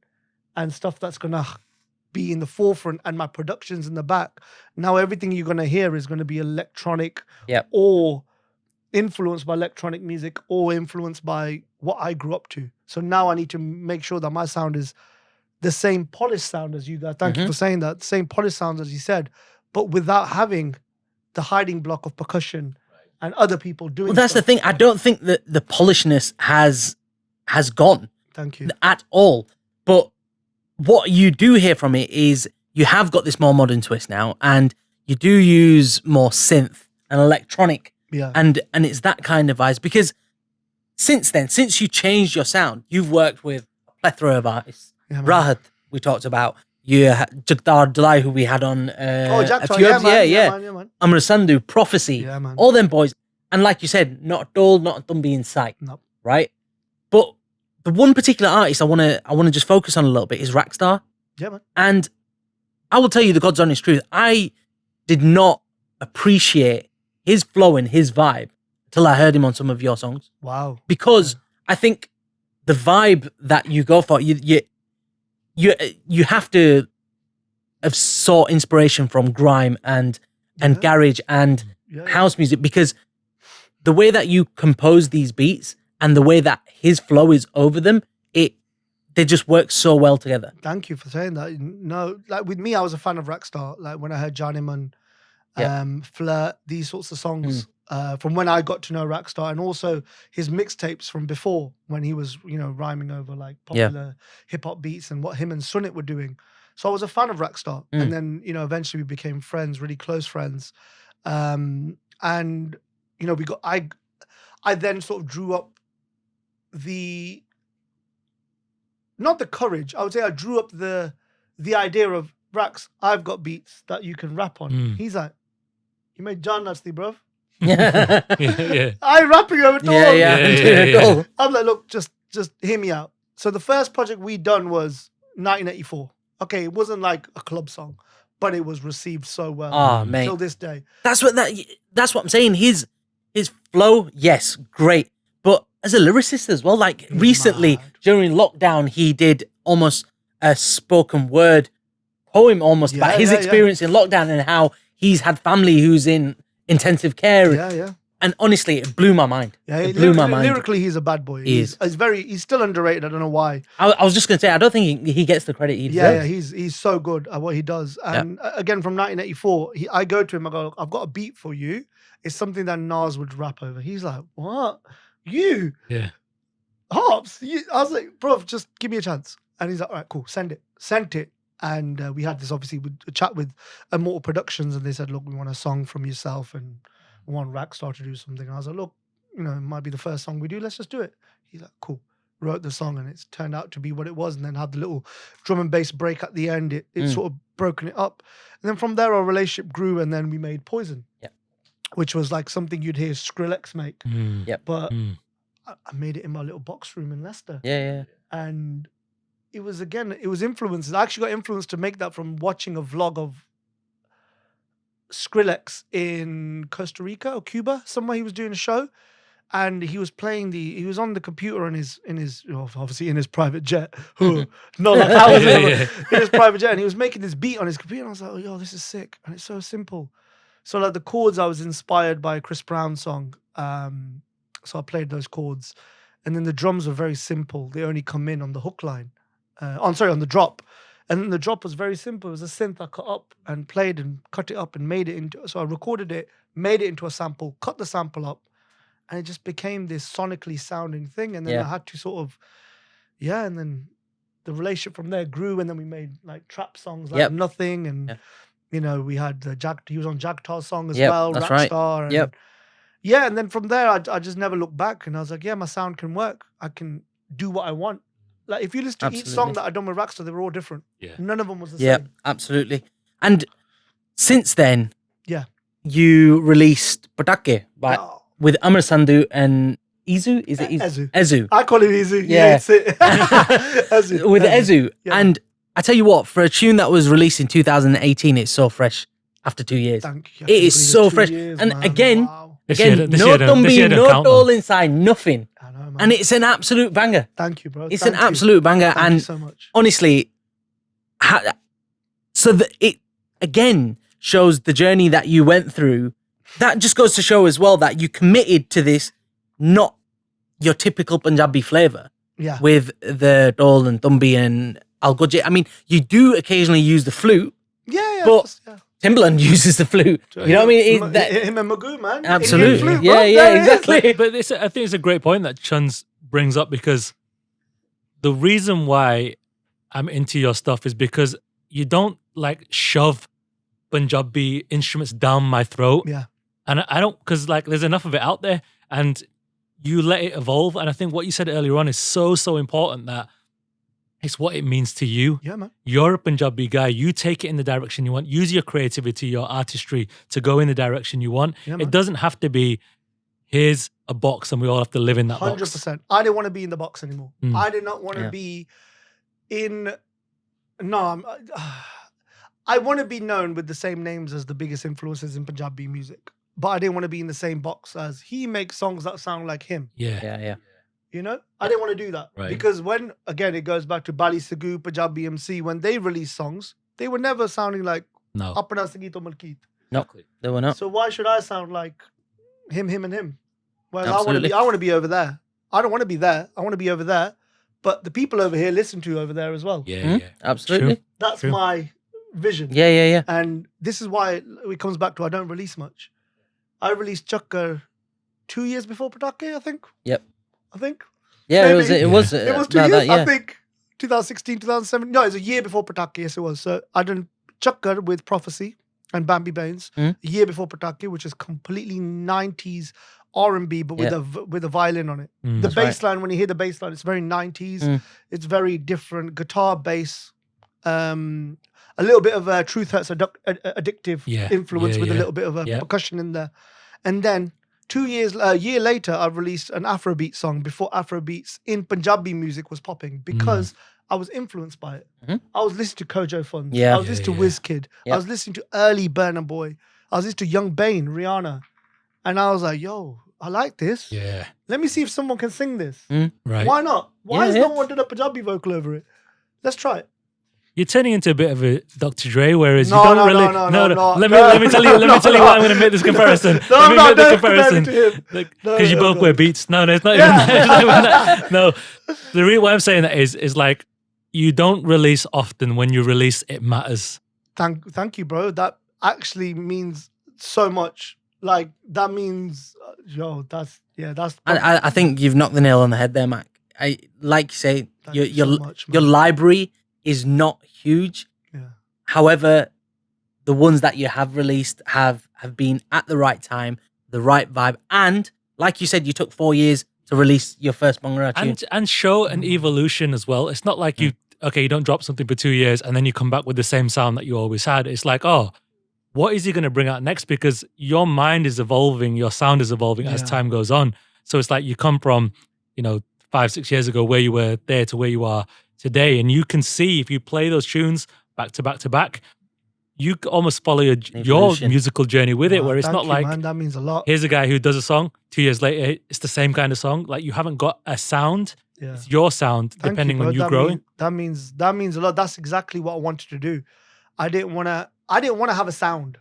and stuff that's going to be in the forefront and my production's in the back. Now everything you're going to hear is going to be electronic or influenced by electronic music or influenced by what I grew up to. So now I need to make sure that my sound is the same polished sound as you guys. Thank you for saying that. Same polished sound as you said, but without having the hiding block of percussion and other people doing. Well, that's the thing. I don't think that the polishness has gone. Thank you. At all. But what you do hear from it is you have got this more modern twist now, and you do use more synth and electronic. Yeah. And it's that kind of vibes, because since then, since you changed your sound, you've worked with a plethora of artists. Yeah, Rahat, we talked about. Jagtar Dalai, who we had on a few episodes. Man. Amr Sandhu, Prophecy, all them boys. And like you said, not a dole, not a thumbi in sight. Nope. Right? But the one particular artist I wanna just focus on a little bit is Rackstar. Yeah, man. And I will tell you the God's honest truth. I did not appreciate his flow and his vibe till I heard him on some of your songs. Wow. Because I think the vibe that you go for, you have to have sought inspiration from grime and garage and house music, because the way that you compose these beats and the way that his flow is over them, they just work so well together. Thank you for saying that. No, like with me, I was a fan of Rackstar. Like when I heard Johnnyman, Flirt, these sorts of songs from when I got to know Rackstar, and also his mixtapes from before when he was, rhyming over like popular hip hop beats and what him and Sunnit were doing. So I was a fan of Rackstar, and then eventually we became friends, really close friends, and I then sort of drew up not the courage. I would say I drew up the idea of Rax. I've got beats that you can rap on. He's like, you made John Nasty, bruv. I rapping over to him. I'm like, look, just hear me out. So the first project we done was 1984. Okay, it wasn't like a club song, but it was received so well. Oh, mate. Till this day. That's what I'm saying. His flow, yes, great. But as a lyricist as well, like recently during lockdown, he did almost a spoken word poem almost about his experience in lockdown and how he's had family who's in intensive care. Yeah. And honestly, it blew my mind. Yeah, it blew my mind. Lyrically, he's a bad boy. He's still underrated. I don't know why. I was just going to say, I don't think he gets the credit he deserves. Yeah, he's so good at what he does. And again, from 1984, I go to him, I go, I've got a beat for you. It's something that Nas would rap over. He's like, what? You? Yeah. Harpz? I was like, bro, just give me a chance. And he's like, all right, cool, send it. Sent it. And we had this, obviously, a chat with Immortal Productions, and they said, look, we want a song from yourself and we want Rackstar to do something. And I was like, look, it might be the first song we do. Let's just do it. He's like, cool. Wrote the song, and it's turned out to be what it was, and then had the little drum and bass break at the end. It sort of broken it up. And then from there, our relationship grew, and then we made Poison. Yeah. Which was like something you'd hear Skrillex make. But I made it in my little box room in Leicester. Yeah. And it was influenced. I actually got influenced to make that from watching a vlog of Skrillex in Costa Rica or Cuba, somewhere he was doing a show. And he was on the computer in his obviously in his private jet. Not like ours, in his private jet. And he was making this beat on his computer. And I was like, oh, yo, this is sick. And it's so simple. So like the chords, I was inspired by a Chris Brown song. So I played those chords. And then the drums were very simple. They only come in on the hook line. On the drop. And then the drop was very simple. It was a synth I cut up and played and cut it up and made it into. So I recorded it, made it into a sample, cut the sample up, and it just became this sonically sounding thing. And then I had to sort of, and then the relationship from there grew. And then we made like trap songs like Nothing. And, you know, we had he was on Jagtar's song as well, that's Rapstar. Right. And, and then from there, I just never looked back. And I was like, my sound can work. I can do what I want. Like, if you listen to each song that I done with Rackstar, they were all different. Yeah. None of them was the same. Yeah, absolutely. And since then, you released Patake with Amar Sandhu and Izu. Is it Izu? Ezu. I call it Izu. Yeah. It's it. Ezu. With Ezu. Yeah. And I tell you what, for a tune that was released in 2018, it's so fresh after 2 years. Thank you. It is so fresh. Years, and man. again, wow. No thumbie, no doll inside, nothing. I know, man. And it's an absolute banger. Thank you, bro. It's an absolute banger. Thank you so much. Honestly, it again shows the journey that you went through. That just goes to show as well that you committed to this, not your typical Punjabi flavor. Yeah. With the dol and thumbie and algojje. I mean, you do occasionally use the flute. Yeah, but Timbaland uses the flute. You know what I mean? Him and Magoo, man. Absolutely. Flute, exactly. But I think it's a great point that Chuns brings up, because the reason why I'm into your stuff is because you don't like shove Punjabi instruments down my throat. Yeah. And I don't, because like there's enough of it out there and you let it evolve. And I think what you said earlier on is so important, that it's what it means to you. Yeah, man. You're a Punjabi guy. You take it in the direction you want. Use your creativity, your artistry to go in the direction you want. Yeah, it doesn't have to be, here's a box and we all have to live in that 100%. box. 100%. I didn't want to be in the box anymore. I did not want to be in... No, I want to be known with the same names as the biggest influences in Punjabi music. But I didn't want to be in the same box as he makes songs that sound like him. Yeah. You know? I didn't want to do that. Right. Because when, again, it goes back to Bali Sagoo, Punjabi MC, when they released songs, they were never sounding like Apna Sangeet o Malkeet. No, they were not. So why should I sound like him, and him? Well, Absolutely. I want to be over there. I don't want to be there. I want to be over there. But the people over here listen to over there as well. Yeah. Absolutely. True. That's my vision. Yeah. And this is why it comes back to I don't release much. I released Chakkar 2 years before Patake, I think. Yep. I think. Yeah, maybe. it was 2 years, I think. 2016, 2017. No, it was a year before Patake. Yes, it was. So I done Chakkar with Prophecy and Bambi Baines a year before Patake, which is completely 90s R&B, but with a violin on it. The bass line, when you hear the bass line, it's very 90s. It's very different. Guitar, bass, a little bit of Truth Hurts addictive influence with a little bit of percussion in there. And then a year later, I released an Afrobeat song before Afrobeats in Punjabi music was popping, because I was influenced by it. I was listening to Kojo Funds. I was listening to Wizkid. I was listening to early Burna Boy. I was listening to Young Bane, Rihanna. And I was like, yo, I like this. Yeah. Let me see if someone can sing this. Right. Why not? Why has no one done a Punjabi vocal over it? Let's try it. You're turning into a bit of a Dr. Dre, whereas No, you don't no, really. no. Let me tell you why I'm going to make this comparison. Let me make the comparison because you both wear Beats. No, it's not. Even, no, the reason why I'm saying that is like you don't release often. When you release, it matters. Thank you, bro. That actually means so much. Like that means, that's. I think you've knocked the nail on the head there, Mac. Like you say, your library is not huge. Yeah. However, the ones that you have released have been at the right time, the right vibe, and like you said, you took 4 years to release your first Bhangra tune. And show an evolution as well. It's not like you don't drop something for 2 years and then you come back with the same sound that you always had. It's like, what is he going to bring out next? Because your mind is evolving, your sound is evolving as time goes on. So it's like you come from, 5-6 years ago where you were there to where you are today. And you can see if you play those tunes back to back to back, you almost follow your musical journey with it, where it's not like, man, that means a lot. Here's a guy who does a song, 2 years later, it's the same kind of song. Like you haven't got a sound. Yeah. It's your sound, depending on you growing. That means a lot. That's exactly what I wanted to do. I didn't want to have a sound.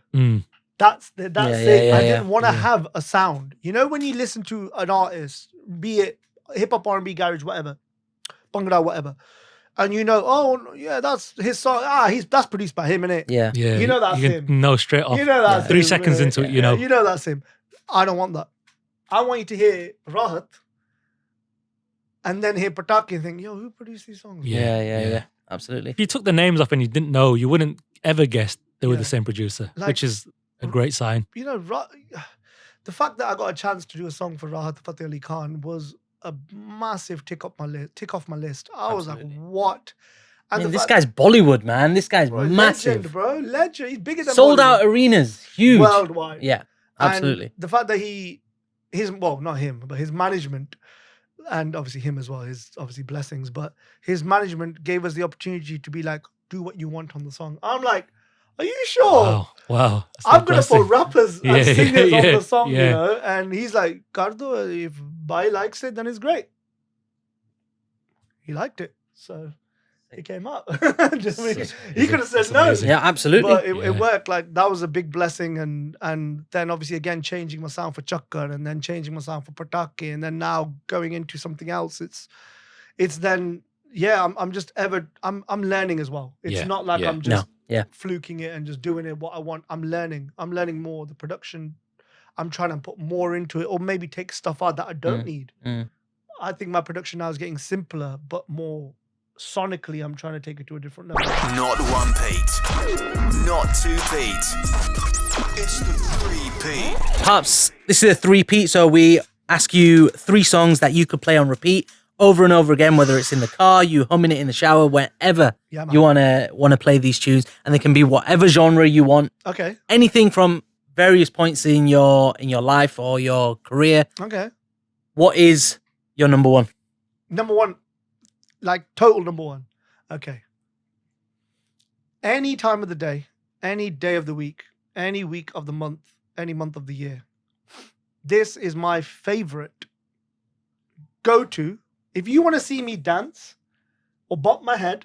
That's it. I didn't want to have a sound. You know, when you listen to an artist, be it hip hop, R&B, garage, whatever, bhangra, whatever, and you know, oh yeah, that's his song. That's produced by him, innit? Yeah. You know that's him. No, straight off. You know that's 3 him, seconds into it, you know. You know that's him. I don't want that. I want you to hear Rahat and then hear Pataki and think, yo, who produced these songs? Yeah. Absolutely. If you took the names off and you didn't know, you wouldn't ever guess they were the same producer, which is a great sign. You know, the fact that I got a chance to do a song for Rahat Fateh Ali Khan was a massive tick off my list. I was like, what? And this guy's Bollywood, man. This guy's massive. Legend. He's bigger than sold Bollywood. Out arenas, huge. Worldwide. Yeah, absolutely. And the fact that not him, but his management, and obviously him as well, his obviously blessings, but his management gave us the opportunity to be like, do what you want on the song. I'm like, are you sure? Wow. I'm going to put rappers and singers on the song, you know? And he's like, Kardo, if Bhai likes it, then it's great. He liked it. So it came up. He could have said no. Amazing. Yeah, absolutely. But it worked. Like, that was a big blessing. And then obviously, again, changing my sound for Chakkar and then changing my sound for Pataki. And then now going into something else. It's then, I'm learning as well. It's not like I'm just fluking it and just doing it what I want. I'm learning more. The production, I'm trying to put more into it, or maybe take stuff out that I don't need. I think my production now is getting simpler, but more sonically, I'm trying to take it to a different level. Not 1 Pete, not 2 Pete. It's the 3 Pete. Harpz, this is a 3-peat, so we ask you 3 songs that you could play on repeat over and over again, whether it's in the car, you humming it in the shower, wherever you wanna play these tunes, and they can be whatever genre you want. Okay. Anything from various points in your life or your career. Okay. What is your number one? Number one, like total number one. Okay. Any time of the day, any day of the week, any week of the month, any month of the year. This is my favorite go-to. If you want to see me dance or bump my head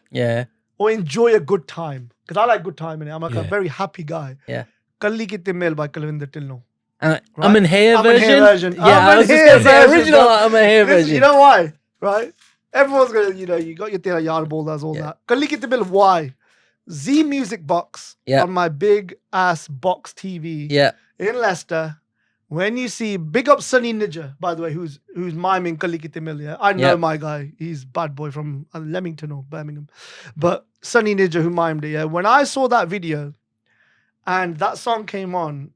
or enjoy a good time, because I like good time in it. I'm like a very happy guy. Yeah. Kalli Kitte Mail by Kalvinder Tillno. I'm in here version. Yeah, I was just gonna say original. I'm in here version. You know why? Right? Everyone's gonna, you got your Tera Yaar Boldas, all that. Kalli Kitte Mail, why? Z Music Box on my big ass box TV in Leicester. When you see, big up Sunny Nidja, by the way, who's miming Kalli Kitte Mail. Yeah? I know my guy. He's bad boy from Leamington or Birmingham. But Sunny Nidja who mimed it, when I saw that video and that song came on,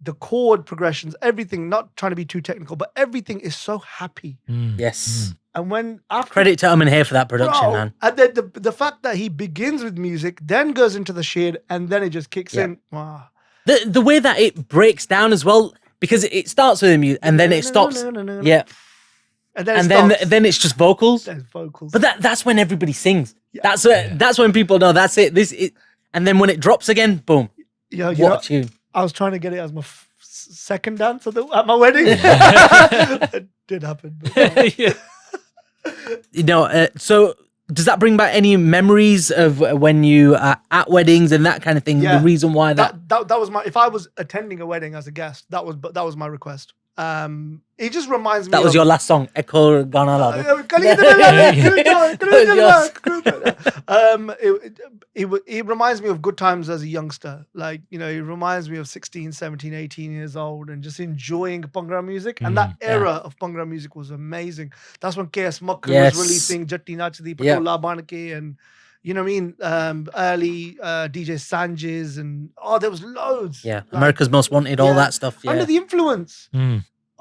the chord progressions, everything, not trying to be too technical, but everything is so happy. Yes. And when after credit to Amin here for that production, man. And then the fact that he begins with music, then goes into the shade, and then it just kicks in. Wow. The way that it breaks down as well, because it starts with the music and then it stops. Yeah. And then it's just vocals. There's vocals. But that's when everybody sings. Yeah. That's when people know that's it. And then when it drops again, boom. What a tune. I was trying to get it as my second dance at my wedding. It did happen. So does that bring back any memories of when you are at weddings and that kind of thing? Yeah. The reason why that was my, if I was attending a wedding as a guest, that was my request. It just reminds me. That was your last song, Echo Gana Lado. It reminds me of good times as a youngster. Like, it reminds me of 16, 17, 18 years old and just enjoying Bhangra music. And that era of Bhangra music was amazing. That's when KS Makkar was releasing Jatti Nachdi, Patola Banke, and you know what I mean? Early DJ Sanjis and there was loads. Yeah, like, America's Most Wanted, all that stuff. Yeah. Under the Influence.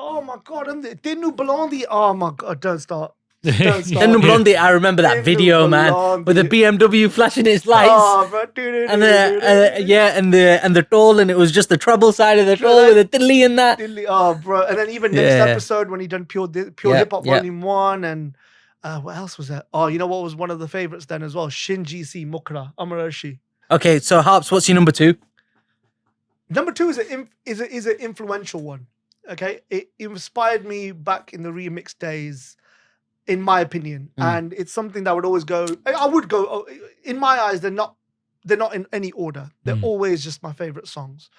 Oh my God, and Tenu Blondie. Oh my God, don't start. Tenu Blondie, I remember that video, man, with the BMW flashing its lights. Oh, bro. And the toll, and it was just the treble side of the toll with the tiddly and that. Oh, bro. And then even next episode when he done Pure Hip Hop Volume 1 and what else was that? Oh, you know what was one of the favorites then as well? Shin GC Mukra, Amar Arshi. Okay, so Harpz, what's your number 2? Number 2 is an influential one. Okay, it inspired me back in the remix days, in my opinion, and it's something that would always go. I would go. In my eyes, they're not in any order. They're always just my favorite songs.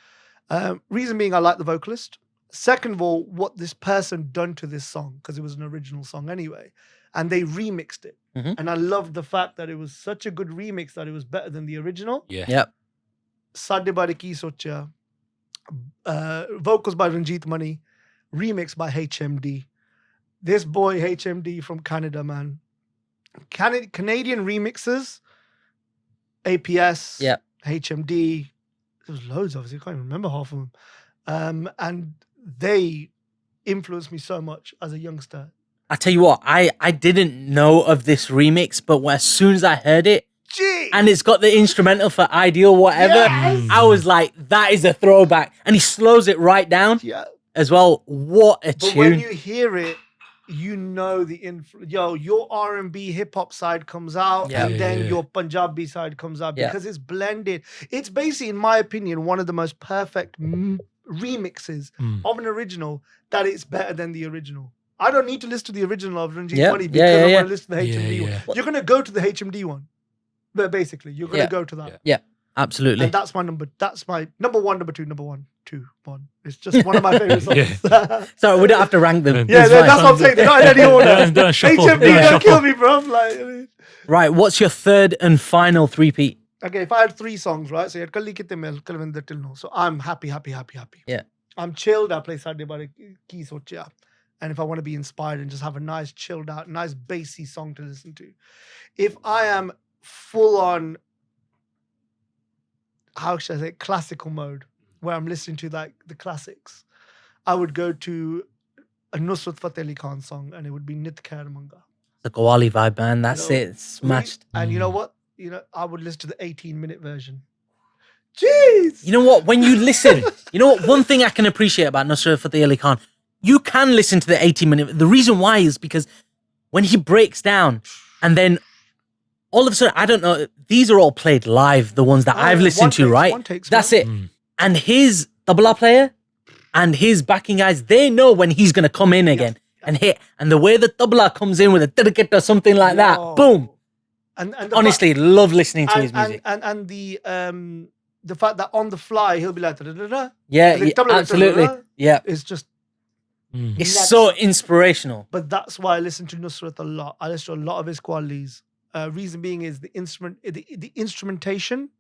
Reason being, I like the vocalist. Second of all, what this person done to this song, because it was an original song anyway, and they remixed it. And I loved the fact that it was such a good remix that it was better than the original. Yeah. Yep. Sade Bare Ki Socha. Vocals by Ranjit Mani, remixed by HMD. This boy HMD from Canada, man. Canadian remixes, APS, HMD. There's loads of us. I can't even remember half of them. And they influenced me so much as a youngster. I tell you what, I didn't know of this remix, but as soon as I heard it, and it's got the instrumental for Ideal Whatever, I was like, that is a throwback. And he slows it right down as well. What a tune. But when you hear it, you know your R&B hip hop side comes out, and then your Punjabi side comes out because it's blended. It's basically, in my opinion, one of the most perfect remixes of an original that it's better than the original. I don't need to listen to the original of Ranjit Mani because I want to listen to the HMD one. You're going to go to the HMD one. But basically, you're going to go to that. Yeah, absolutely. And that's my number one, number two, number one, two, one. It's just one of my favorite songs. So we don't have to rank them. Yeah, that's what I'm saying. They're not in any order. HMD, don't kill me, bro. Right, what's your third and final 3-peat? Okay, if I had 3 songs, right? So you had Gully Kitte Mil, Kalvinder Till No. So I'm happy. Yeah. I'm chilled. I play Sade Bare Ki Socha. And if I want to be inspired and just have a nice chilled out, nice bassy song to listen to. If I am full on, how should I say, classical mode, where I'm listening to like the classics, I would go to a Nusrat Fateh Ali Khan song, and it would be Nit Khair Manga. The Gully vibe, man. That's it. Smashed. And you know what? I would listen to the 18-minute version. Jeez! You know what? When you listen, one thing I can appreciate about Nusrat Fateh Ali Khan, you can listen to the 18-minute. The reason why is because when he breaks down and then all of a sudden, I don't know, these are all played live, the ones that I've listened to, right? That's it. And his tabla player and his backing guys, they know when he's going to come in again and hit. And the way the tabla comes in with a tirkit or something like that, boom. And honestly, love listening to his music. And the fact that on the fly, he'll be like, da-da-da-da. Yeah, absolutely. Yeah. It's just... It's so inspirational. But that's why I listen to Nusrat a lot. I listen to a lot of his qualities. Reason being is the instrumentation,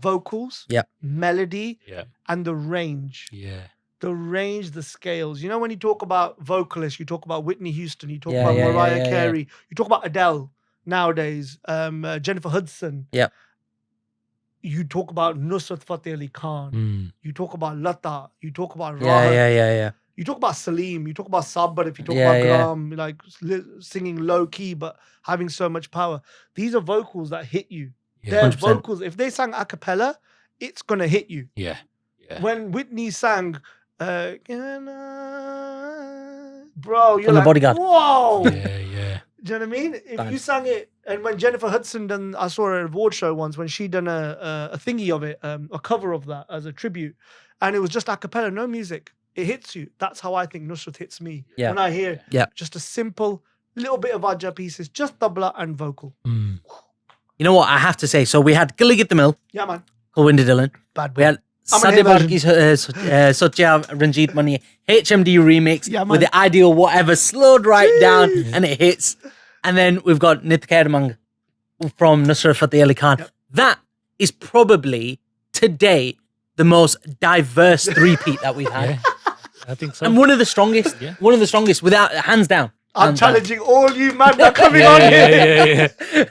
vocals, melody, and the range. Yeah. The range, the scales. You know, when you talk about vocalists, you talk about Whitney Houston, you talk about Mariah Carey, you talk about Adele nowadays, Jennifer Hudson. Yeah. You talk about Nusrat Fateh Ali Khan. You talk about Lata. You talk about Rahat. Yeah. You talk about Salim, you talk about Sabbar, if you talk about Gram, like singing low key but having so much power. These are vocals that hit you. They're 100%. Vocals. If they sang a cappella, it's gonna hit you. Yeah. When Whitney sang, bro, you're From like, The Bodyguard. whoa. Yeah. Do you know what I mean? If you sang it, and when Jennifer Hudson done, I saw her at an award show once when she done a thingy of it, a cover of that as a tribute, and it was just a cappella, no music. It hits you. That's how I think Nusrat hits me. Yeah. When I hear just a simple little bit of Aja pieces, just tabla and vocal. You know what I have to say? So we had Gully Get the Mill. Yeah, man. Kalwinder Dhillon. Bad boy. We had Sade Bare Ki Socha Ranjit Mani HMD remix with the Ideal Whatever slowed right down and it hits. And then we've got Nit Khair Manga from Nusrat Fateh Ali Khan. That is probably today the most diverse 3-peat that we've had. I think so. And one of the strongest. One of the strongest, without hands down. I'm challenging all you man that are coming on here.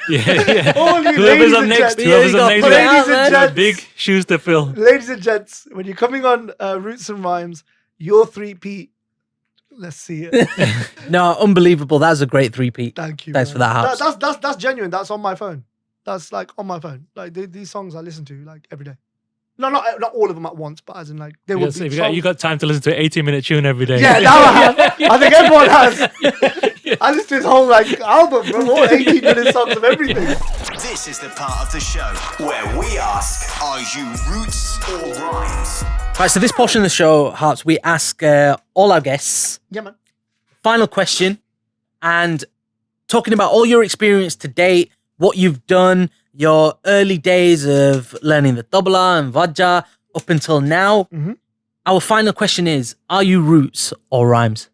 Yeah. All you Whoever's ladies up and next, gents. whoever's up next, Ladies and gents. big shoes to fill. Ladies and gents, when you're coming on Roots and Rhymes, your 3-peat, let's see it. No, unbelievable. That was a great 3-peat. Thank you. Thanks man. for that, Harpz. That's genuine. That's on my phone. That's like on my phone. Like these songs I listen to like every day. No, not all of them at once, but as in like they will be. You got time to listen to an 18-minute tune every day. Yeah, now I have. I think everyone has. I listen to his whole like album, bro. All 18-minute songs of everything. This is the part of the show where we ask, are you roots or rhymes? Right, so this portion of the show, Harpz, we ask all our guests. Yeah, man. Final question, and talking about all your experience to date, what you've done, your early days of learning the tabla and vajja up until now. Mm-hmm. Our final question is, are you roots or rhymes?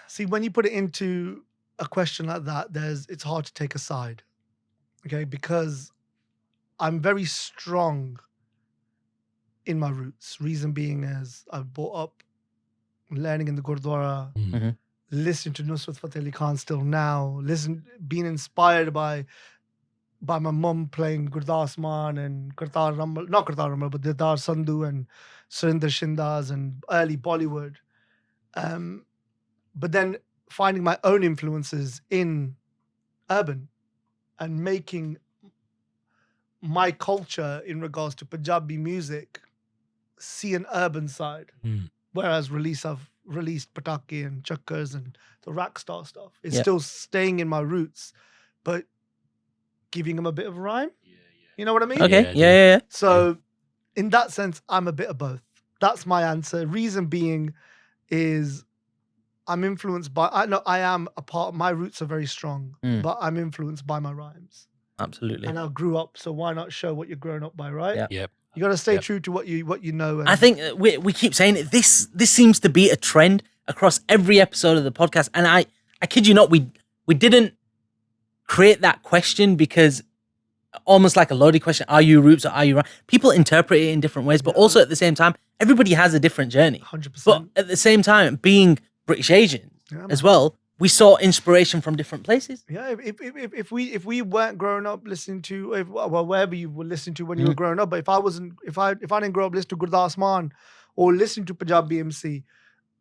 See, when you put it into a question like that, it's hard to take a side, okay? Because I'm very strong in my roots. Reason being is I've brought up learning in the Gurdwara, Mm-hmm. listening to Nusrat Fateh Ali Khan still now, being inspired by my mum playing Gurdas Maan and Kartar Ramal, not Kartar Ramal, but Didar Sandhu and Surinder Shindaz and early Bollywood. But then finding my own influences in urban and making my culture in regards to Punjabi music see an urban side. Whereas I've released Pataki and Chakkars and the rock star stuff. It's still staying in my roots, but giving them a bit of rhyme. You know what I mean? Okay, yeah. So in that sense, I'm a bit of both. That's my answer. Reason being is I'm influenced by, I am a part, my roots are very strong, but I'm influenced by my rhymes. Absolutely. And I grew up, so why not show what you're growing up by, right? Yep. You got to stay true to what you know. And I think we keep saying it. This seems to be a trend across every episode of the podcast. And I kid you not, we didn't create that question because almost like a loaded question, are you roots or are you rhymes? People interpret it in different ways, but also at the same time, everybody has a different journey. 100%. But at the same time, being British Asians as well, we saw inspiration from different places. Yeah, if we weren't growing up listening to wherever you were listening to when you were growing up, but if I didn't grow up listening to Gurdas Maan or listening to Punjabi MC,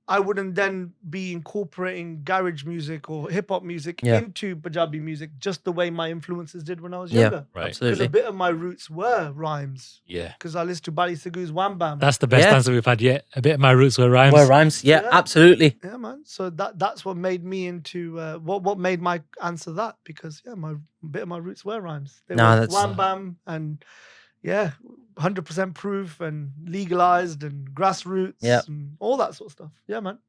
I wouldn't then be incorporating garage music or hip hop music into Punjabi music just the way my influences did when I was younger. Right. Because a bit of my roots were rhymes. Yeah. Because I listened to Bali Segu's Wham Bam. That's the best answer we've had yet. A bit of my roots were rhymes. Absolutely. Yeah, man. So that's what made me into what made my answer that, because a bit of my roots were rhymes. They were Wham Bam and 100% proof and legalized and grassroots and all that sort of stuff. Yeah, man.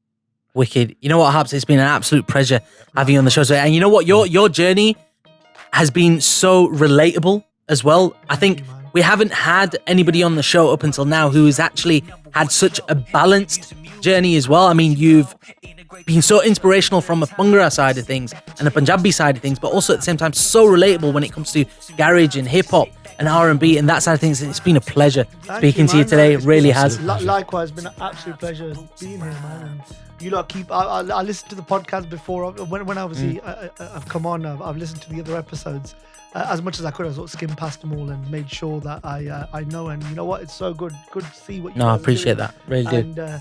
Wicked. You know what, Harpz? It's been an absolute pleasure having you on the show today. And you know what? Your journey has been so relatable as well. I think we haven't had anybody on the show up until now who has actually had such a balanced journey as well. I mean, you've been so inspirational from a Bhangra side of things and a Punjabi side of things, but also at the same time so relatable when it comes to garage and hip hop and R&B and that side of things. It's been a pleasure speaking to you today. It really has. Likewise, it's been an absolute pleasure being here, man. And you lot I listened to the podcast before when obviously I've come on. I've listened to the other episodes as much as I could. I sort of skimmed past them all and made sure that I know. And you know what? It's so good to see what you. No, I appreciate that. Really do.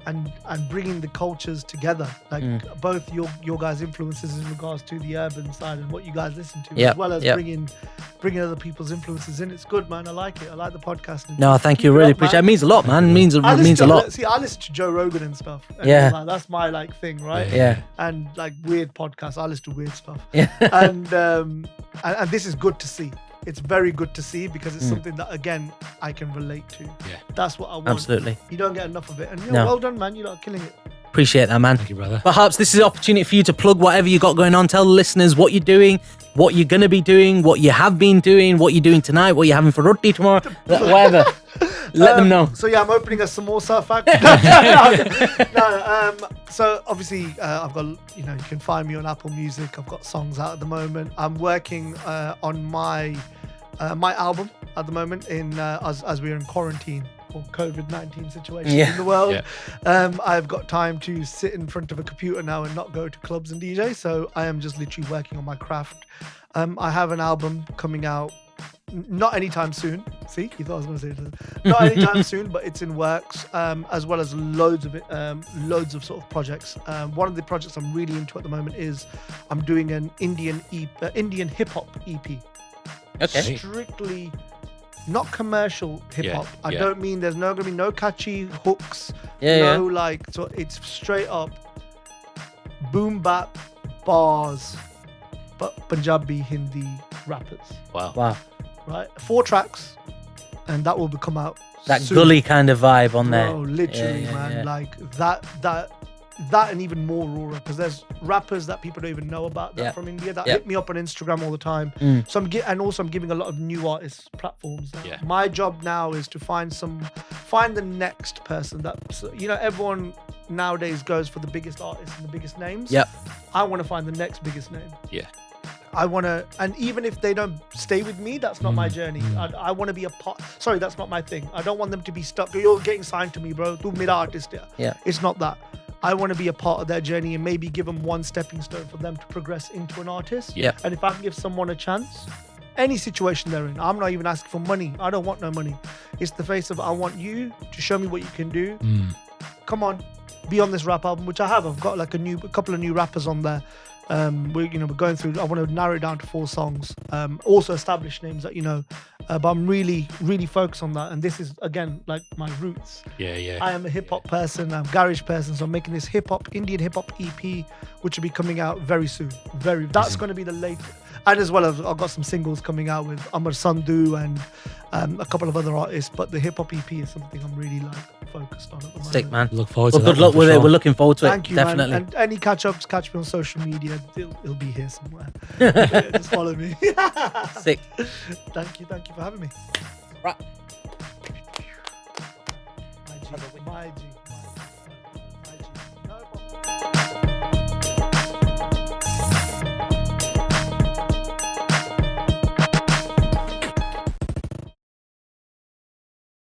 And bringing the cultures together, like both your guys' influences in regards to the urban side and what you guys listen to, as well as bringing other people's influences in. It's good, man. I like it. I like the podcast. No, thank you. Really appreciate it. It means a lot, man. It means a lot. See, I listen to Joe Rogan and stuff. And that's my thing, right? Yeah. And weird podcasts. I listen to weird stuff. Yeah. And this is good to see. It's very good to see because it's something that, again, I can relate to. Yeah. That's what I want. Absolutely. You don't get enough of it. And well done, man. You're killing it. Appreciate that, man. Thank you, brother. But Harpz, this is an opportunity for you to plug whatever you got going on. Tell the listeners what you're doing, what you're going to be doing, what you have been doing, what you're doing tonight, what you're having for roti tomorrow, whatever. Let them know. So I'm opening a samosa factory. So obviously I've got, you can find me on Apple Music. I've got songs out at the moment. I'm working on my album at the moment as we're in quarantine for COVID-19 situation in the world. I've got time to sit in front of a computer now and not go to clubs and DJ. So I am just literally working on my craft. I have an album coming out not anytime soon. See, you thought I was going to say it. Not anytime soon, but it's in works, as well as loads of sort of projects. One of the projects I'm really into at the moment is I'm doing an Indian hip hop EP. Okay. Strictly not commercial hip hop. I don't mean there's going to be no catchy hooks. So it's straight up boom bap bars Punjabi, Hindi rappers. Wow. Right, 4 tracks, and that will come out. That soon. Gully kind of vibe on there. Oh, literally, man. Like that, and even more raw rappers. There's rappers that people don't even know about that from India that hit me up on Instagram all the time. So I'm giving a lot of new artists platforms. My job now is to find the next person that, everyone nowadays goes for the biggest artists and the biggest names. I want to find the next biggest name. I want to, and even if they don't stay with me, that's not my journey. I want to be a part. Sorry, that's not my thing. I don't want them to be stuck. You're getting signed to me, bro. Tu mera artist hai. It's not that. I want to be a part of their journey and maybe give them one stepping stone for them to progress into an artist. And if I can give someone a chance, any situation they're in, I'm not even asking for money. I don't want no money. It's the face of, I want you to show me what you can do. Come on, be on this rap album, which I have. I've got like a couple of new rappers on there. We're going through. I want to narrow it down to 4 songs. Also established names that but I'm really, really focused on that. And this is again like my roots. I am a hip hop person. I'm a garage person. So I'm making this Indian hip hop EP, which will be coming out very soon. That's going to be the latest. And as well as I've got some singles coming out with Amar Sandhu and a couple of other artists. But the hip hop EP is something I'm really focused on at the moment. Sick, man. Look forward to that. Good luck with it. We're looking forward to it. Thank you, definitely. Man. And any catch-ups, catch me on social media. It'll be here somewhere. Just follow me. Sick. Thank you for having me. Right. My G.